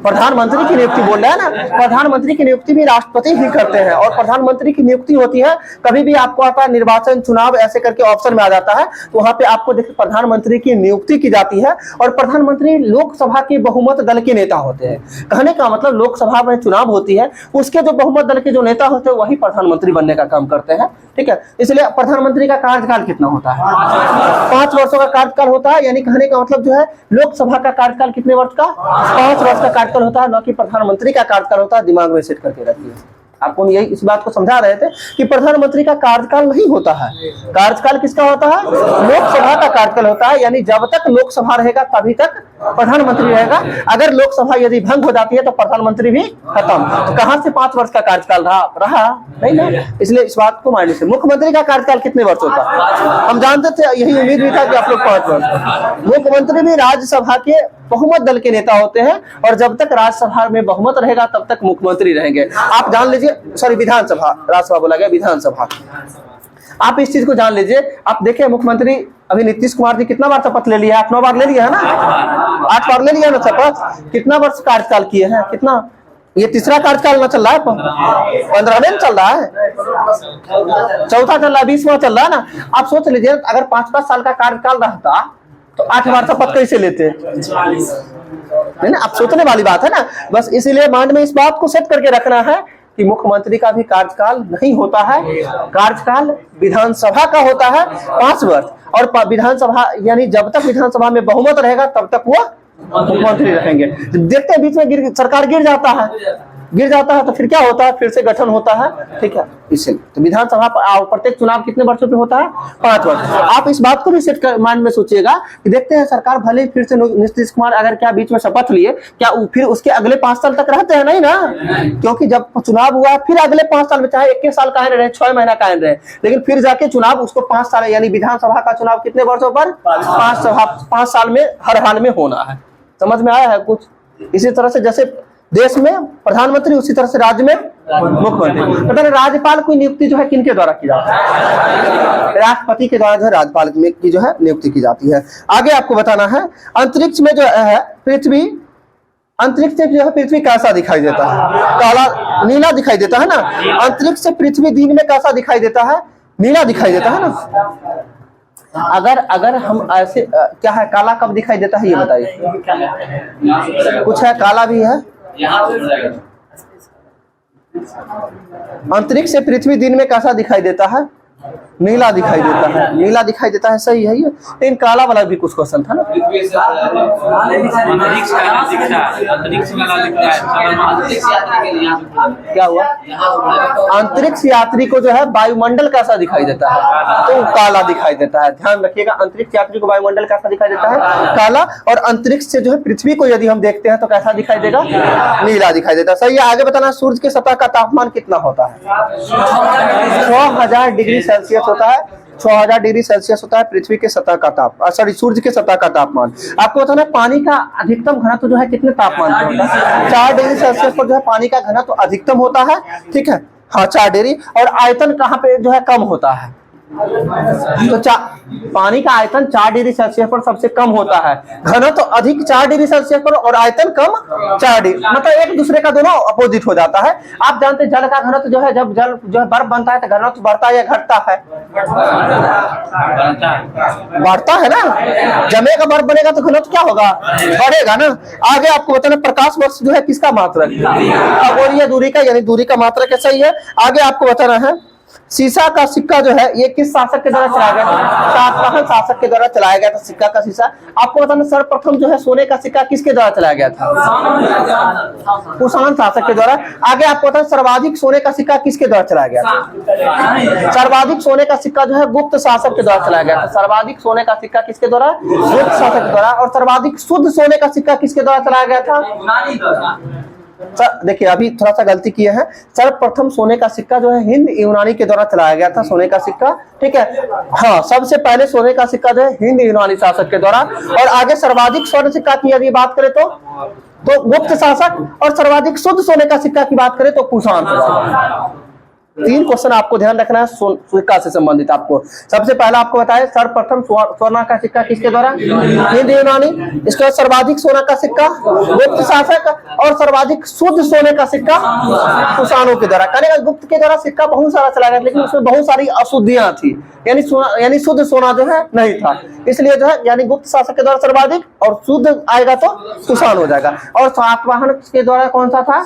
प्रधानमंत्री की नियुक्ति बोल रहे हैं ना, प्रधानमंत्री की नियुक्ति भी राष्ट्रपति ही करते हैं। और प्रधानमंत्री की नियुक्ति होती है, कभी भी आपको आता है निर्वाचन चुनाव ऐसे करके ऑप्शन में आ जाता है, तो वहां पे आपको देखिए प्रधानमंत्री की नियुक्ति की जाती है। और प्रधानमंत्री लोकसभा के बहुमत दल के नेता होते हैं। कहने का मतलब लोकसभा में चुनाव होती है, उसके जो बहुमत दल के जो नेता होते हैं वही प्रधानमंत्री बनने का काम करते हैं। ठीक है, इसलिए प्रधानमंत्री का कार्यकाल कितना होता है? 5 वर्षों का कार्यकाल होता है। यानी कहने का मतलब जो है लोकसभा का कार्यकाल कितने वर्ष का? 5 वर्ष का कार्यकाल होता है, न कि प्रधानमंत्री का कार्यकाल होता है। दिमाग में सेट करके रखिए। आपको यही इस बात को समझा रहे थे कि प्रधानमंत्री का कार्यकाल नहीं होता है। कार्यकाल किसका होता है? लोकसभा का कार्यकाल होता है। यानी जब तक लोकसभा रहेगा तभी तक प्रधानमंत्री रहेगा। अगर लोकसभा यदि भंग हो जाती है तो प्रधानमंत्री भी खत्म। तो कहां से 5 वर्ष का कार्यकाल रहा नहीं ना। इसलिए इस बात को मानने से मुख्यमंत्री का कार्यकाल कितने वर्ष होता है? हम जानते थे, यही उम्मीद भी था कि आप लोग 5 वर्ष। मुख्यमंत्री भी राज्यसभा के बहुमत दल के नेता होते हैं, और जब तक राज्यसभा में बहुमत रहेगा तब तक मुख्यमंत्री रहेंगे। आप जान लीजिए, सॉरी विधानसभा, राज्यसभा बोला गया, विधानसभा। आप इस चीज को जान लीजिए। आप देखिए मुख्यमंत्री अभी नीतीश कुमार जी कितना बार शपथ ले लिया है? 8-9 बार ले लिया है ना, 8 बार ले लिया ना शपथ। कितना वर्ष कार्यकाल किए हैं? कितना? ये तीसरा कार्यकाल ना चल रहा है, 15वें चल रहा है, चौथा चल रहा है, 20वां चल रहा है ना। आप सोच लीजिए अगर 5-5 साल का कार्यकाल रहता तो 8 बार शपथ कैसे लेते? नहीं ना, आप सोचने वाली बात है ना। बस इसीलिए माइंड में इस बात को सेट करके रखना है कि मुख्यमंत्री का भी कार्यकाल नहीं होता है। कार्यकाल विधानसभा का होता है 5 वर्ष। और विधानसभा यानी जब तक विधानसभा में बहुमत रहेगा तब तक वो मुख्यमंत्री रहेंगे। देखते हैं बीच में सरकार गिर जाता है तो फिर क्या होता है? फिर से गठन होता है। ठीक है, इसलिए तो विधानसभा प्रत्येक चुनाव कितने वर्षों पे होता है? 5 वर्ष। आप इस बात को भी सेट कर माइंड में सोचिएगा कि देखते हैं सरकार भले फिर से नीतीश कुमार अगर क्या बीच में शपथ लिए, क्या फिर उसके अगले 5 साल तक रहते हैं? नहीं ना, क्योंकि जब चुनाव हुआ फिर अगले 5 साल में चाहे 21 साल कायम रहे, 6 महीना कायम रहे, लेकिन फिर जाके चुनाव उसको 5 साल, यानी विधानसभा का चुनाव कितने वर्षों पर? 5 साल में हर हाल में होना है। समझ में आया है कुछ? इसी तरह से जैसे देश में प्रधानमंत्री, उसी तरह से राज्य में मुख्यमंत्री। पता है राज्यपाल की नियुक्ति जो है किनके द्वारा की जाती है? राष्ट्रपति के द्वारा जो है राज्यपाल की जो है नियुक्ति की जाती है। आगे आपको बताना है अंतरिक्ष में जो है पृथ्वी, अंतरिक्ष से जो है पृथ्वी कैसा दिखाई देता है? काला नीला दिखाई देता है ना। अंतरिक्ष से पृथ्वी दिन में कैसा दिखाई देता है? नीला दिखाई देता है ना। अगर हम ऐसे क्या है, काला कब दिखाई देता है ये बताइए। कुछ है काला भी है। अंतरिक्ष से पृथ्वी दिन में कैसा दिखाई देता है? नीला दिखाई देता है। नीला दिखाई देता है, सही है ये। लेकिन काला वाला भी कुछ क्वेश्चन था ना। क्या हुआ? अंतरिक्ष यात्री को जो है वायुमंडल कैसा दिखाई देता है? तो काला दिखाई देता है। ध्यान रखिएगा, अंतरिक्ष यात्री को वायुमंडल कैसा दिखाई देता है? काला। और अंतरिक्ष से जो है पृथ्वी को यदि हम देखते हैं तो कैसा दिखाई देगा? नीला दिखाई देता है। सही है। आगे बताना, सूर्य के सतह का तापमान कितना होता है? 6000 डिग्री सेल्सियस होता है। 6000 डिग्री सेल्सियस होता है पृथ्वी के सतह का सूर्य के सतह का तापमान। आपको बताना है पानी का अधिकतम घनत्व जो है कितने तापमान पर होता है? 4 डिग्री सेल्सियस पर जो है पानी का घनत्व अधिकतम होता है। ठीक है, हाँ 4 डिग्री। और आयतन कहाँ पे जो है कम होता है? तो पानी का आयतन 4 डिग्री सेल्सियस पर सबसे कम होता है। घनत्व तो अधिक 4 डिग्री सेल्सियस पर और आयतन कम 4 डिग्री, मतलब एक दूसरे का दोनों अपोजिट हो जाता है। आप जानते हैं जल का घनत्व जो है, जब जल जो है बर्फ बनता है तो घनत्व बढ़ता है या घटता है? बढ़ता है ना। जमेगा बर्फ बनेगा तो घनत्व क्या होगा? बढ़ेगा ना। आगे आपको बताना प्रकाश वर्ष जो है किसका मात्रक? खगोलीय दूरी का, यानी दूरी का मात्रक है। सही है। आगे आपको बताना है शीशा का सिक्का जो है ये किस शासक के द्वारा चलाया गया था? सातवाहन शासक के द्वारा चलाया गया था सिक्का का शीशा। आपको बताना सर्वप्रथम जो है सोने का सिक्का किसके द्वारा चलाया गया था? कुषाण शासक के द्वारा। आगे आपको बताना सर्वाधिक सोने का सिक्का किसके द्वारा चलाया गया था? सर्वाधिक सोने का सिक्का जो है गुप्त शासक के द्वारा चलाया गया था। सर्वाधिक सोने का सिक्का किसके द्वारा? गुप्त शासक के द्वारा। और सर्वाधिक शुद्ध सोने का सिक्का किसके द्वारा चलाया गया था? देखिए अभी थोड़ा सा गलती किए हैं। सर्वप्रथम सोने का सिक्का जो है हिंद यूनानी के द्वारा चलाया गया था सोने का सिक्का, ठीक है। हाँ, सबसे पहले सोने का सिक्का जो है हिंद यूनानी शासक के द्वारा। और आगे सर्वाधिक स्वर्ण सिक्का की यदि बात करें तो गुप्त शासक, और सर्वाधिक शुद्ध सोने का सिक्का की बात करें तो कुषाण के द्वारा। 3 क्वेश्चन आपको ध्यान रखना है सिक्का से संबंधित। आपको सबसे पहला आपको बताया सर्वप्रथम स्वर्ण का सिक्का किसके द्वारा? हिंद यूनानी। इसके बाद सर्वाधिक सोना का सिक्का गुप्त शासक, और सर्वाधिक शुद्ध सोने का सिक्का कुषाणों के द्वारा। करेगा गुप्त के द्वारा सिक्का बहुत सारा चला गया, लेकिन उसमें बहुत सारी अशुद्धियां थी, यानी शुद्ध सोना जो है नहीं था, इसलिए जो है यानी गुप्त शासक के द्वारा सर्वाधिक, और शुद्ध आएगा तो कुषाण हो जाएगा। और सातवाहन के द्वारा कौन सा था?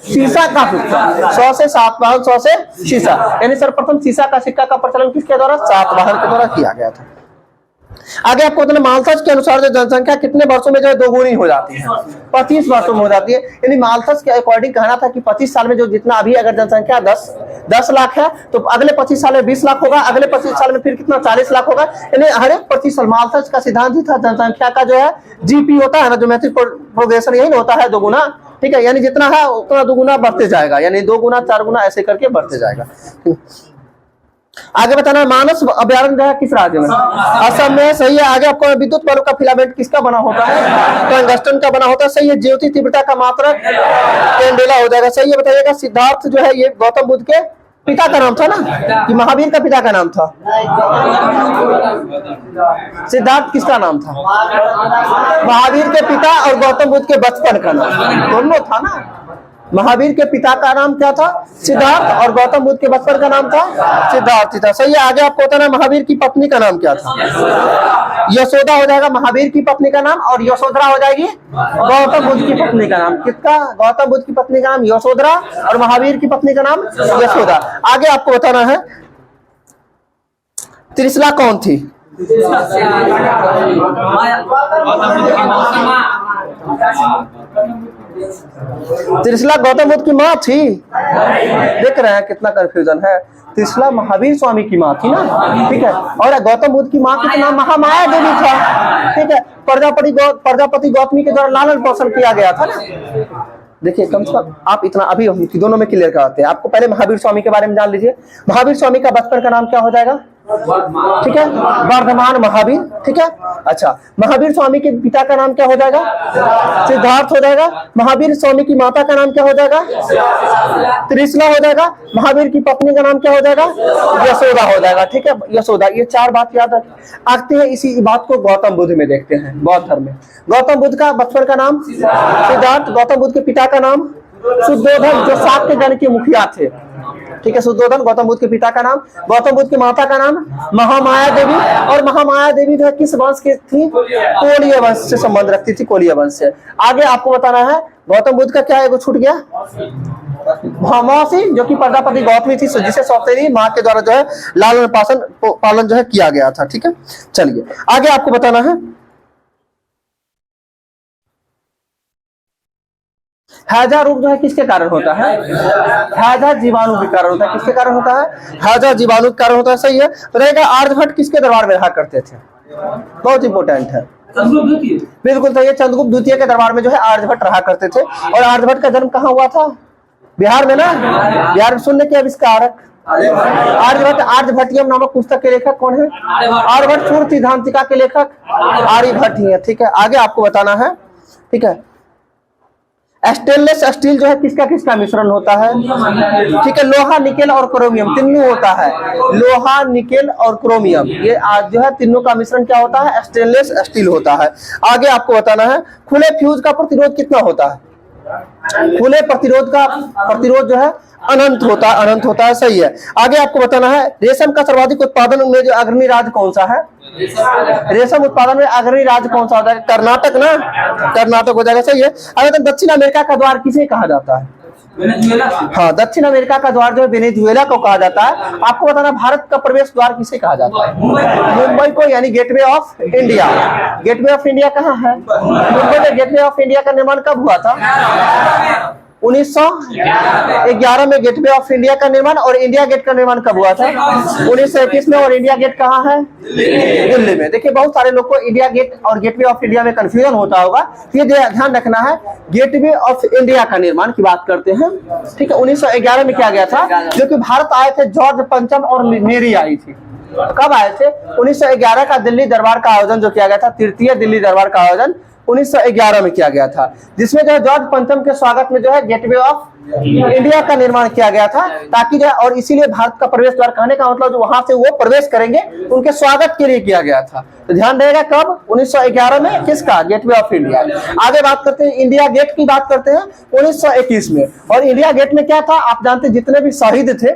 शीशा का सिक्का। 100 से सातवाहन, 100 से शीशा, यानी सर्वप्रथम शीशा का सिक्का का प्रचलन किसके द्वारा? सातवाहन के द्वारा किया गया था। आगे आपको मालथस के अनुसार जो जनसंख्या कितने वर्षों में जो है दोगुनी हो जाती है? 25 वर्षों में हो जाती है। यानी मालथस के अकॉर्डिंग कहना था कि 25 साल में जो जितना अभी अगर जनसंख्या 10 लाख है तो अगले 25 साल में 20 लाख होगा, अगले 25 साल में फिर कितना 40 लाख होगा। यानी हर एक 25 साल मालथस का सिद्धांत ही था जनसंख्या का जो है जीपी होता है ना, ज्योमेट्रिक प्रोग्रेशन, यही होता है दोगुना, ठीक है। यानी जितना है उतना दोगुना बढ़ते जाएगा, यानी 2 गुना 4 गुना ऐसे करके बढ़ते जाएगा। आगे बताना मानस अभ्यारण्य है किस राज्य में? असम में, सही है। आगे आपको विद्युत बल्ब का फिलामेंट किसका बना होता है? टंगस्टन का बना होता है, सही है। ज्योति तीव्रता का मात्रक कैंडेला हो जाएगा, सही है। बताइएगा सिद्धार्थ जो है ये गौतम बुद्ध के पिता का नाम था ना, कि महावीर का पिता का नाम था? सिद्धार्थ किसका नाम था? महावीर के पिता और गौतम बुद्ध के बचपन का नाम दोनों था ना। महावीर के पिता का नाम क्या था? सिद्धार्थ, और गौतम बुद्ध के बचपन का नाम था सिद्धार्थ था, सही है। आगे आपको बताना महावीर की पत्नी का नाम क्या था? यशोदा हो जाएगा महावीर की पत्नी का नाम, और यशोधरा हो जाएगी गौतम बुद्ध की पत्नी का नाम। किसका? गौतम बुद्ध की पत्नी का नाम यशोधरा, और महावीर की पत्नी का नाम यशोदा। आगे आपको बताना है त्रिशला कौन थी? त्रिशला गौतम बुद्ध की माँ थी। देख रहे हैं कितना कंफ्यूजन है। त्रिशला महावीर स्वामी की माँ थी ना, ठीक है। और गौतम बुद्ध की माँ का नाम महामाया देवी था, ठीक है। प्रजापति गौतमी के द्वारा लालन पोषण किया गया था ना। देखिए कम से कम आप इतना अभी दोनों में क्लियर कराते हैं। आपको पहले महावीर स्वामी के बारे में जान लीजिए। महावीर स्वामी का बचपन का नाम क्या हो जाएगा? ठीक है, वर्धमान महावीर, ठीक है। अच्छा, महावीर स्वामी के पिता का नाम क्या हो जाएगा? सिद्धार्थ हो जाएगा। महावीर स्वामी की माता का नाम क्या हो जाएगा? त्रिशला हो जाएगा। महावीर की पत्नी का नाम क्या हो जाएगा? यशोदा हो जाएगा, ठीक है, यशोदा। ये 4 बात याद आते हैं। इसी बात को गौतम बुद्ध में देखते हैं, बौद्ध धर्म में। गौतम बुद्ध का बचपन का नाम सिद्धार्थ, गौतम बुद्ध के पिता का नाम शुद्धोधन, जो शाक्य जन के मुखिया थे, ठीक है। शुद्धोधन गौतम बुद्ध के पिता का नाम। गौतम बुद्ध की माता का नाम महामाया देवी, और महामाया देवी जो है किस वंश की थी? कोलीय वंश से संबंध रखती थी, कोलीय वंश से। आगे आपको बताना है गौतम बुद्ध का क्या एगो छूट गया? मौसी, जो कि प्रजापति गौतमी थी, जिसे सौतेली माँ के द्वारा जो है लालन पालन जो है किया गया था, ठीक है। चलिए आगे आपको बताना है हैजा रोग जो है किसके कारण होता है? हैजा जीवाणु के कारण होता है। किसके कारण होता है? हैजा जीवाणु के कारण होता है, सही है। बताइएगा आर्यभट्ट किसके दरबार में रहा करते थे? बहुत इंपॉर्टेंट है, बिल्कुल सही है। चंद्रगुप्त द्वितीय के दरबार में जो है आर्यभट्ट रहा करते थे। और आर्यभट्ट का जन्म कहाँ हुआ था? बिहार में ना। बिहार में शून्य के आविष्कारक आर्यभट्ट। आर्यभट्टियम नामक पुस्तक के लेखक कौन है? आर्यभट्ट। सूर्य सिद्धांतिका के लेखक आर्यभट्ट ही है, ठीक है। आगे आपको बताना है, ठीक है, स्टेनलेस स्टील जो है किसका मिश्रण होता है? ठीक है, लोहा, निकेल और क्रोमियम तीनों होता है। लोहा, निकेल और क्रोमियम, ये जो है तीनों का मिश्रण क्या होता है? स्टेनलेस स्टील होता है। आगे आपको बताना है खुले फ्यूज का प्रतिरोध कितना होता है? खुले प्रतिरोध जो है अनंत होता है, सही है। आगे आपको बताना है रेशम का सर्वाधिक उत्पादन में जो अग्रणी राज्य कौन सा है? रेशम उत्पादन में अग्रणी राज्य कौन सा होता है? कर्नाटक ना, कर्नाटक हो जाएगा, सही है। अगर तो दक्षिण अमेरिका का द्वार किसे कहा जाता है? हाँ, दक्षिण अमेरिका का द्वार जो है वेनेजुएला को कहा जाता है। आपको बताना भारत का प्रवेश द्वार किसे कहा जाता है? मुंबई को, यानी gateway of India. Gateway of India कहाँ है? मुंबई में। गेटवे ऑफ इंडिया का निर्माण कब हुआ था? 1911 में गेटवे ऑफ इंडिया का निर्माण। और इंडिया गेट का निर्माण कब हुआ था? 1921 में। और इंडिया गेट कहाँ है? दिल्ली में। देखिए, बहुत सारे लोग को इंडिया गेट और गेटवे ऑफ इंडिया में कंफ्यूजन होता होगा, ये ध्यान रखना है। गेटवे ऑफ इंडिया का निर्माण की बात करते हैं, ठीक है। 1911 में किया गया था, जो कि भारत आए थे जॉर्ज पंचम और मेरी आई थी। कब आए थे? 1911 का दिल्ली दरबार का आयोजन जो किया गया था, तृतीय दिल्ली दरबार का आयोजन 1911 में किया गया था, जिसमें जो है जॉर्ज पंचम के स्वागत में जो है गेटवे ऑफ इंडिया का निर्माण किया गया था, ताकि जो, और इसीलिए भारत का प्रवेश द्वार कहने का मतलब जो वहां से वो प्रवेश करेंगे उनके स्वागत के लिए किया गया था। तो ध्यान रहेगा, कब? 1911 में। किसका? Gateway of India. आगे बात करते हैं, इंडिया गेट की बात करते हैं 1921 में। और इंडिया गेट में क्या था आप जानते हैं, जितने भी शहीद थे,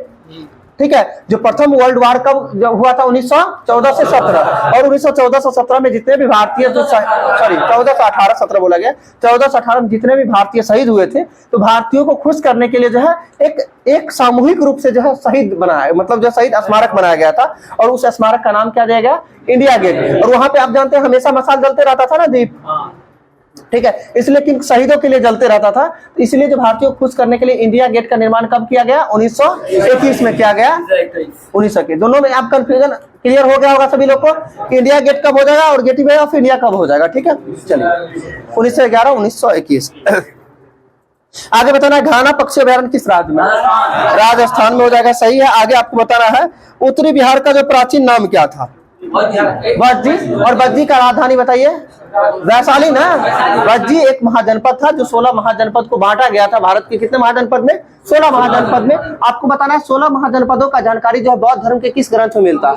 ठीक है, जो प्रथम वर्ल्ड वार कब जब हुआ था? 1914 से 17। और 1914 से 17 में जितने भी भारतीय जो 14 से 18 17 बोला गया, 14 से 18 में जितने भी भारतीय शहीद हुए थे, तो भारतीयों को खुश करने के लिए जो है एक सामूहिक रूप से जो है शहीद बनाया, मतलब जो शहीद स्मारक बनाया गया था। और उस स्मारक का नाम क्या दिया गया? India Gate. और वहां पे आप जानते हैं हमेशा मशाल जलते रहता था ना, दीप, ठीक है, इसलिए किन शहीदों के लिए जलते रहता था। इसलिए जो भारतीयों को खुश करने के लिए इंडिया गेट का निर्माण कब किया गया? 1921 में किया गया। 1921 दोनों में आप कंफ्यूजन क्लियर हो गया होगा सभी लोग को कि इंडिया गेट कब हो जाएगा और गेटवे ऑफ इंडिया कब हो जाएगा, ठीक है। चलिए, 1911 1921। आगे बताना है, घाना पक्षी अभयारण्य किस राज्य में? राजस्थान में हो जाएगा, सही है। आगे आपको बताना है, उत्तरी बिहार का जो प्राचीन नाम क्या था? बज्जी। और बज्जी का राजधानी बताइए? वैशाली ना। बज्जी एक महाजनपद था जो 16 महाजनपद को बांटा गया था। भारत के कितने महाजनपद में? 16 महाजनपद में। आपको बताना है 16 महाजनपदों का जानकारी जो है बौद्ध धर्म के किस ग्रंथ में मिलता है?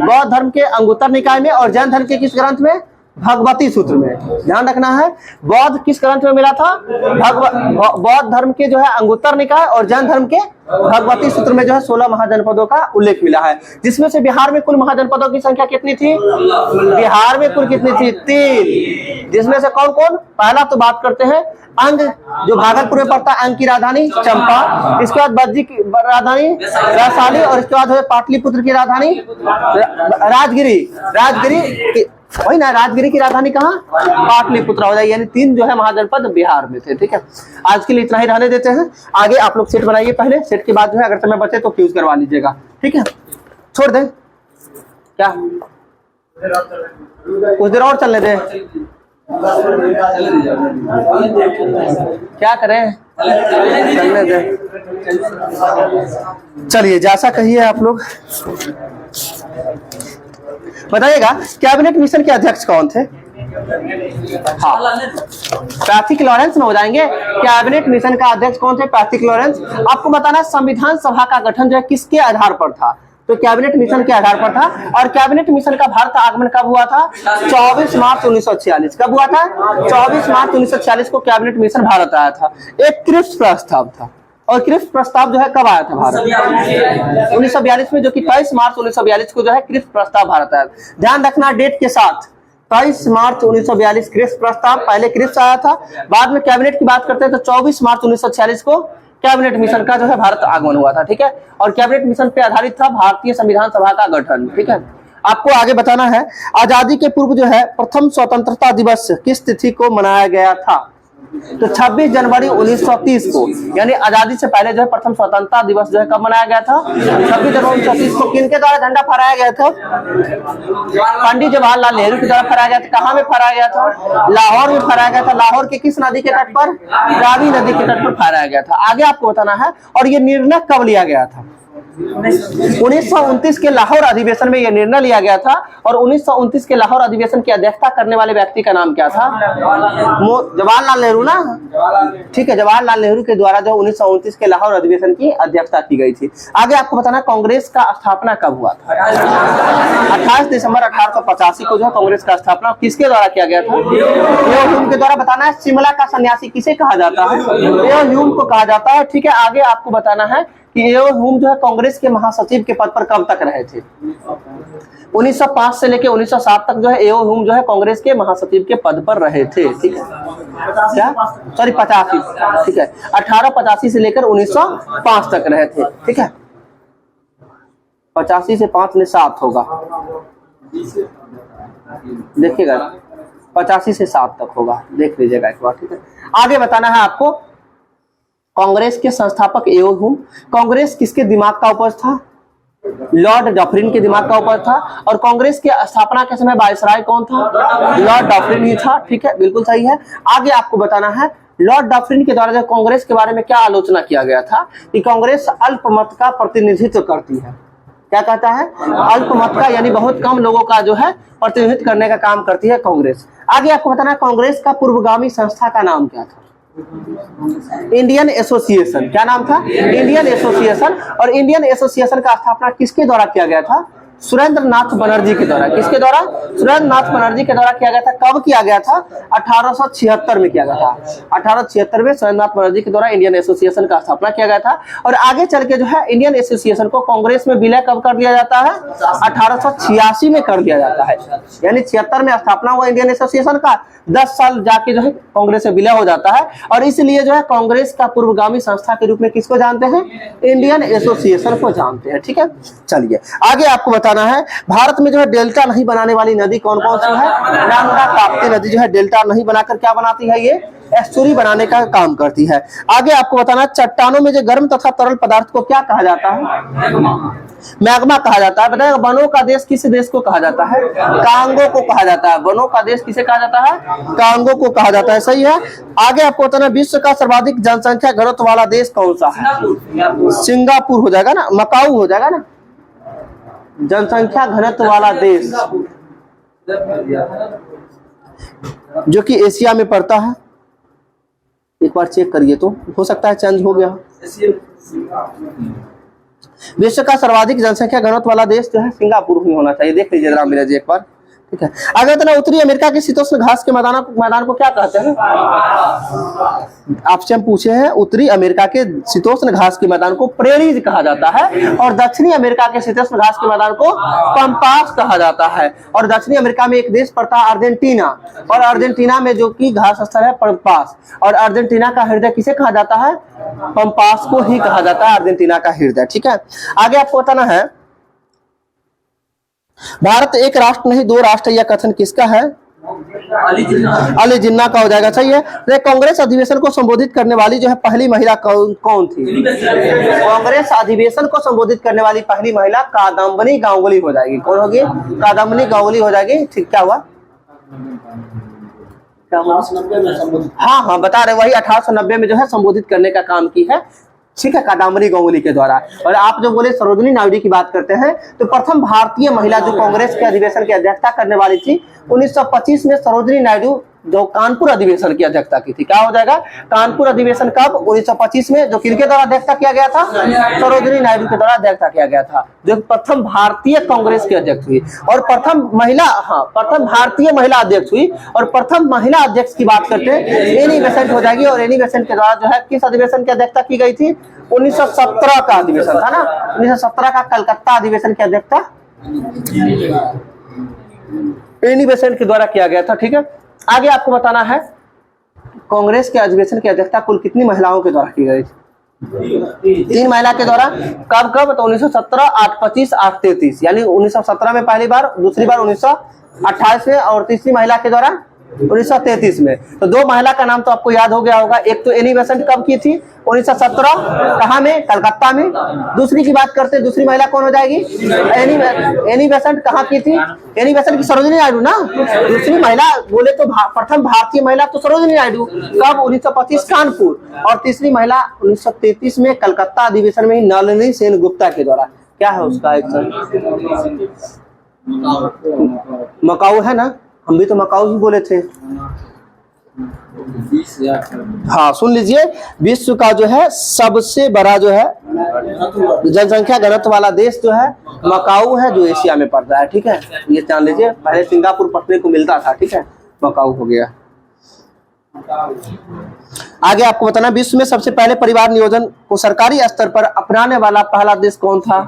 बौद्ध धर्म के अंगुत्तर निकाय में। और जैन धर्म के किस ग्रंथ में? भगवती सूत्र में। ध्यान रखना है, बौद्ध किस ग्रंथ में मिला था? बौद्ध धर्म के जो है अंगुत्तर निकाय और जैन धर्म के भगवती सूत्र में जो है 16 महाजनपदों का उल्लेख मिला है, जिसमें से बिहार में कुल महाजनपदों की संख्या कितनी थी? बिहार में कुल कितनी थी? 3। जिसमें से कौन कौन? पहला तो बात करते हैं अंग, जो भागलपुर में पड़ता है, अंग की राजधानी चंपा। इसके बाद बज्जी की राजधानी वैशाली। और इसके बाद है पाटलिपुत्र की राजधानी राजगिरी। वही ना, राजगिरी की राजधानी कहाँ? पाटलिपुत्र हो जाए। यानी 3 जो है महाजनपद बिहार में थे, ठीक है। आज के लिए इतना ही रहने देते हैं। आगे आप लोग सेट बनाइए पहले, सेट के बाद जो है अगर समय बचे तो फ्यूज करवा लीजिएगा, ठीक है। छोड़ दें क्या? कुछ देर और चलने दें? क्या करें? चलने दें। चलिए, जैसा कहिए आप लोग। बताइएगा, कैबिनेट मिशन के अध्यक्ष कौन थे? हाँ, पैट्रिक लॉरेंस में हो जाएंगे। कैबिनेट मिशन का अध्यक्ष कौन थे? Patrick Lawrence. आपको बताना, संविधान सभा का गठन जो है किसके आधार पर था? तो कैबिनेट मिशन के आधार पर था। और कैबिनेट मिशन का भारत आगमन कब हुआ था? 24 मार्च 1946। कब हुआ था? 24 मार्च 1946 को कैबिनेट मिशन भारत आया था। एक क्रिप्स प्रस्ताव था। और क्रिप्स प्रस्ताव जो है कब आया था भारत? 1942 में, जो कि 23 मार्च 1942 को जो है क्रिप्स प्रस्ताव भारत आया। ध्यान रखना डेट के साथ, 23 मार्च 1942 क्रिप्स प्रस्ताव। पहले क्रिप्स आया था, बाद में कैबिनेट की बात करते हैं तो 24 मार्च 1946 को कैबिनेट मिशन का जो है भारत आगमन हुआ था, ठीक है। और कैबिनेट मिशन पे आधारित था भारतीय संविधान सभा का गठन, ठीक है। आपको आगे बताना है, आजादी के पूर्व जो है प्रथम स्वतंत्रता दिवस किस तिथि को मनाया गया था? तो 26 जनवरी 1930 को, यानी आजादी से पहले जो है प्रथम स्वतंत्रता दिवस जो है कब मनाया गया था? 26 जनवरी 1930 को। किनके द्वारा झंडा फहराया गया था? पंडित जवाहरलाल नेहरू के द्वारा फहराया गया था। कहाँ में फहराया गया था? लाहौर में फहराया गया था। लाहौर के किस नदी के तट पर? रावी नदी के तट पर फहराया गया था। आगे आपको बताना है, और ये निर्णय कब लिया गया था? 1929 के लाहौर अधिवेशन में यह निर्णय लिया गया था। और 1929 के लाहौर अधिवेशन की अध्यक्षता करने वाले व्यक्ति का नाम क्या था? जवाहरलाल नेहरू ना, ठीक है। जवाहरलाल नेहरू के द्वारा जो 1929 के लाहौर अधिवेशन की अध्यक्षता की गई थी। आगे आपको बताना, कांग्रेस का स्थापना कब हुआ था? 28 दिसंबर 1885 को जो है कांग्रेस का स्थापना किसके द्वारा किया गया था? लियो ह्यूम के द्वारा। बताना है, शिमला का सन्यासी किसे कहा जाता है? लियो ह्यूम को कहा जाता है, ठीक है। आगे आपको बताना है, कि एओ ह्यूम जो है कांग्रेस के महासचिव के पद पर कब तक रहे थे? 1905 से लेकर 1907 तक जो है एओ ह्यूम जो है कांग्रेस के महासचिव के पद पर रहे थे। ठीक है, क्या सॉरी 85, ठीक है, 1885 से लेकर 1905 तक रहे थे। ठीक है, 85 से 5 में 7 होगा, देखिएगा 85 से 7 तक होगा, देख लीजिएगा एक बार। ठीक है, आगे बताना है आपको कांग्रेस के संस्थापक एओ ह्यूम। कांग्रेस किसके दिमाग का उपज था? लॉर्ड डफरिन के दिमाग का उपज था। और कांग्रेस के स्थापना के समय वायसराय कौन था? लॉर्ड डफरिन ही था। ठीक है, बिल्कुल सही है। आगे आपको बताना है लॉर्ड डफरिन के द्वारा जो कांग्रेस के बारे में क्या आलोचना किया गया था कि कांग्रेस अल्पमत का प्रतिनिधित्व करती है। क्या कहता है? अल्पमत का, यानी बहुत कम लोगों का जो है प्रतिनिधित्व करने का काम करती है कांग्रेस। आगे आपको बताना है कांग्रेस का पूर्वगामी संस्था का नाम क्या था? Indian association. क्या नाम था? Indian association. और इंडियन एसोसिएशन का स्थापना किसके द्वारा किया गया था? सुरेंद्र नाथ बनर्जी के द्वारा। किसके द्वारा? सुरेंद्र नाथ बनर्जी के द्वारा किया गया था। कब किया गया था? 1876 में किया गया था। 1876 में सुरेंद्र नाथ बनर्जी के द्वारा इंडियन एसोसिएशन का स्थापना किया गया था। और आगे चल के जो है इंडियन एसोसिएशन को कांग्रेस में विलय कब कर दिया जाता है? 1886 में कर दिया जाता है। यानी 76 में स्थापना हुआ इंडियन एसोसिएशन का, 10 साल जाके जो है कांग्रेस में विलय हो जाता है। और इसलिए जो है कांग्रेस का पूर्वगामी संस्था के रूप में किसको जानते हैं? इंडियन एसोसिएशन को जानते हैं। ठीक है, चलिए आगे आपको बताना है भारत में जो है डेल्टा नहीं बनाने वाली नदी कौन कौन सी है? नर्मदा ताप्ती नदी जो है डेल्टा नहीं बनाकर क्या बनाती है? ये एस्चुरी बनाने का काम करती है। आगे आपको बताना चट्टानों में जो गर्म तथा तरल पदार्थ को क्या कहा जाता है? मैग्मा कहा जाता है। बताइए वनों का देश किस देश को कहा जाता है? कांगो को कहा जाता है। वनों का देश किसे कहा जाता है? कांगो को कहा जाता है। सही है। आगे आपको बताना विश्व का सर्वाधिक जनसंख्या घनत्व वाला देश कौन सा है? सिंगापुर हो जाएगा ना, मकाऊ हो जाएगा ना। जनसंख्या घनत्व वाला देश जो कि एशिया में पड़ता है, एक बार चेक करिए तो हो सकता है चेंज हो गया। विश्व का सर्वाधिक जनसंख्या घनत्व वाला देश जो है सिंगापुर ही होना चाहिए। देख लीजिए जरा मेरा जी एक बार। ठीक है, अगर इतना उत्तरी अमेरिका के शीतोष्ण घास के मैदान को क्या कहते हैं? आपसे हम पूछे हैं उत्तरी अमेरिका के शीतोष्ण घास के मैदान को प्रेरीज कहा जाता है। और दक्षिणी अमेरिका के शीतोष्ण घास के मैदान को पंपास कहा जाता है। और दक्षिणी अमेरिका में एक देश पड़ता है अर्जेंटीना, और अर्जेंटीना में जो कि घास स्थल है पंपास। और अर्जेंटीना का हृदय किसे कहा जाता है? पंपास को ही कहा जाता है अर्जेंटीना का हृदय। ठीक है, आगे आपको बताना है भारत एक राष्ट्र नहीं दो राष्ट्र, यह कथन किसका है? अली जिन्ना का हो जाएगा। सही है। तो कांग्रेस अधिवेशन को संबोधित करने वाली जो है पहली महिला कौन थी? कांग्रेस अधिवेशन को संबोधित करने वाली पहली महिला कादम्बनी गांगुली हो जाएगी। कौन होगी? कादम्बनी गांगुली हो जाएगी। ठीक, क्या हुआ? हाँ हाँ बता रहे, वही 1890 में जो है संबोधित करने का काम की है। ठीक है, कादम्बनी गांगुली के द्वारा। और आप जो बोले सरोजिनी नायडू की बात करते हैं तो प्रथम भारतीय महिला जो कांग्रेस के अधिवेशन की अध्यक्षता करने वाली थी 1925 में सरोजिनी नायडू जो कानपुर अधिवेशन की अध्यक्षता की थी। क्या हो जाएगा? कानपुर अधिवेशन कब? 1925 में, जो किनके द्वारा अध्यक्षता किया गया था? सरोजिनी नायडू के द्वारा अध्यक्षता किया गया था, जो प्रथम भारतीय कांग्रेस की अध्यक्ष हुई और प्रथम महिला, हाँ प्रथम भारतीय महिला अध्यक्ष हुई। और प्रथम महिला अध्यक्ष की बात करते हैं एनी बेसेंट हो जाएगी। और एनी बेसेंट के द्वारा जो है किस अधिवेशन की अध्यक्षता की गई थी? 1917 का अधिवेशन था ना, 1917 का कलकत्ता अधिवेशन की अध्यक्षता एनी बेसेंट के द्वारा किया गया था। ठीक है, आगे आपको बताना है कांग्रेस के अधिवेशन की अध्यक्षता कुल कितनी महिलाओं के द्वारा की गई थी? 3 महिला के द्वारा। कब कब? तो 1917, 825, 833। यानी 1917 में पहली बार, दूसरी बार 1928 में, और तीसरी महिला के द्वारा 1933 में। तो 2 महिला का नाम तो आपको याद हो गया होगा। एक तो एनी बेसेंट कब की थी? 1917। कहाँ में? कलकत्ता में। दूसरी की बात करते हैं, दूसरी महिला कौन हो जाएगी? एनी बेसेंट कहाँ की थी? एनी बेसेंट की सरोजिनी नायडू ना। दूसरी महिला बोले तो प्रथम भारतीय महिला तो सरोजिनी नायडू। कब? 1925 कानपुर। और तीसरी महिला 1933 में कलकत्ता अधिवेशन में ही नलिनी सेन गुप्ता के द्वारा। क्या है उसका एक मकाऊ है ना, हम भी तो मकाऊ ही बोले थे। हाँ सुन लीजिए, विश्व का जो है सबसे बड़ा जो है जनसंख्या घनत्व वाला देश जो है मकाऊ है, जो एशिया में पड़ता है। ठीक है, ये जान लीजिए। पहले सिंगापुर पढ़ने को मिलता था। ठीक है, मकाऊ हो गया। आगे आपको बताना विश्व में सबसे पहले परिवार नियोजन को सरकारी स्तर पर अपनाने वाला पहला देश कौन था?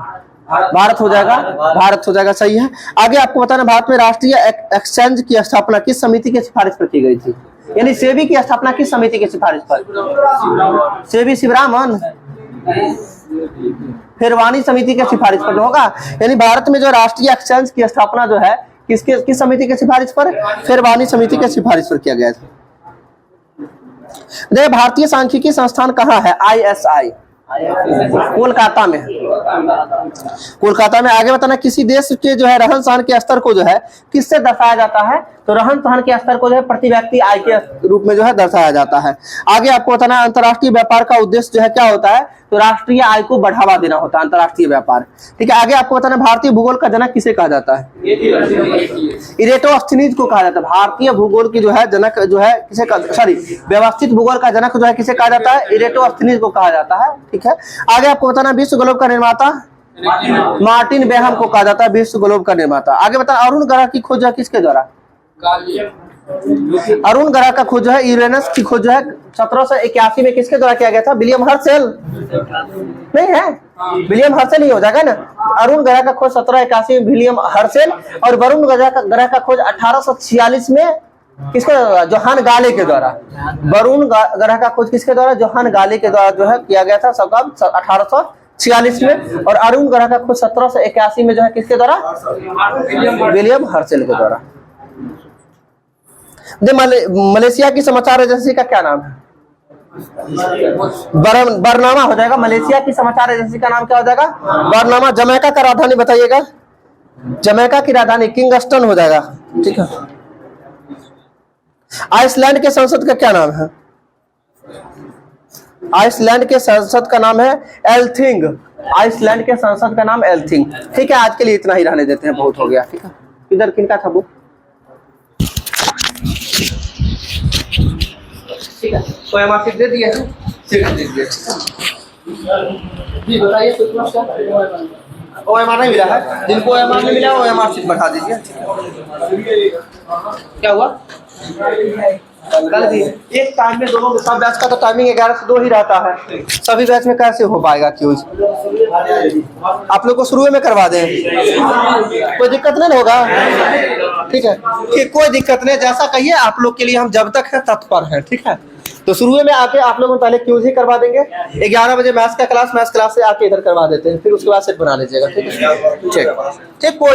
भारत हो जाएगा, भारत हो जाएगा, सही है। आगे आपको बताना भारत में राष्ट्रीय एक्सचेंज की स्थापना किस समिति की सिफारिश पर की गई थी? यानी सेबी की स्थापना किस समिति की सिफारिश पर? सेबी शिवरामन फिरवानी समिति की सिफारिश पर होगा। यानी भारत में जो राष्ट्रीय एक्सचेंज की स्थापना जो है किस समिति की सिफारिश पर? फिरवानी समिति की सिफारिश पर किया गया था। देखिए भारतीय सांख्यिकी संस्थान कहाँ है? ISI कोलकाता में, कोलकाता में। आगे बताना किसी देश के जो है रहन सहन के स्तर को जो है किससे दर्शाया जाता है? तो रहन सहन के स्तर को जो है प्रति व्यक्ति आय के रूप में जो है दर्शाया जाता है। आगे आपको बताना अंतर्राष्ट्रीय व्यापार का उद्देश्य जो है क्या होता है? तो राष्ट्रीय आय को बढ़ावा देना होता है अंतर्राष्ट्रीय व्यापार, ठीक है। आगे आपको बताना भारतीय भूगोल का जनक किसे कहा जाता है? इरेटोस्थनीज को कहा जाता है। भारतीय भूगोल की जो है जनक जो है किसे, सॉरी व्यवस्थित भूगोल का जनक जो है किसे कहा जाता है? इरेटोस्थनीज को कहा जाता है, ठीक है। आगे आपको बताना विश्व ग्लोब का निर्माता मार्टिन बेहम को कहा जाता है विश्व ग्लोब का निर्माता। आगे बता अरुण ग्रह की खोज है किसके द्वारा? अरुण ग्रह का खोज है, यूरेनस की खोज है 1781 में किसके द्वारा किया गया था? विलियम हर्शेल नहीं है, विलियम हर्शेल ही हो जाएगा ना। अरुण ग्रह का खोज 1781 में विलियम हर्शेल और वरुण ग्रह का खोज 1846 में किसके द्वारा? जोहान गाले के द्वारा। वरुण ग्रह का खोज किसके द्वारा? जोहान गाले के द्वारा जो है किया गया था सब 1846 में। और अरुण ग्रह का खोज 1781 में जो है किसके द्वारा? विलियम हर्शेल के द्वारा। मलेशिया की समाचार एजेंसी का क्या नाम है? बरनामा हो जाएगा। मलेशिया की समाचार एजेंसी का नाम क्या हो जाएगा? बरनामा। जमैका का राजधानी बताइएगा। जमैका की राजधानी किंगस्टन हो जाएगा, ठीक है। आइसलैंड के संसद का क्या नाम है? आइसलैंड के संसद का नाम है एल्थिंग। आइसलैंड के संसद का नाम एल्थिंग, ठीक है। आज के लिए इतना ही रहने देते हैं, बहुत हो गया, ठीक है। इधर किनका था बुक? ठीक है, तो एमआर सीट दे दिए हैं, सीट दे दिए जी। बताइए OMR नहीं मिला है, जिनको OMR नहीं मिला वो OMR सीट बढ़ा दीजिए। क्या हुआ? कल भी एक टाइम में दोनों सब बैच का तो टाइमिंग 11 से 2 ही रहता है। सभी बैच में कैसे हो पाएगा? क्यों आप लोग को शुरू में करवा दें, कोई दिक्कत नहीं होगा, ठीक है। कि कोई दिक्कत नहीं, जैसा कहिए आप लोग के लिए हम जब तक है तत्पर हैं, ठीक है। तो शुरू में आके आप लोगों को पहले क्यूज ही करवा देंगे। 11 बजे मैथ्स का क्लास, मैथ्स क्लास से आके इधर करवा देते हैं, फिर उसके बाद सेट बना लीजिएगा, ठीक है। ठीक, कोई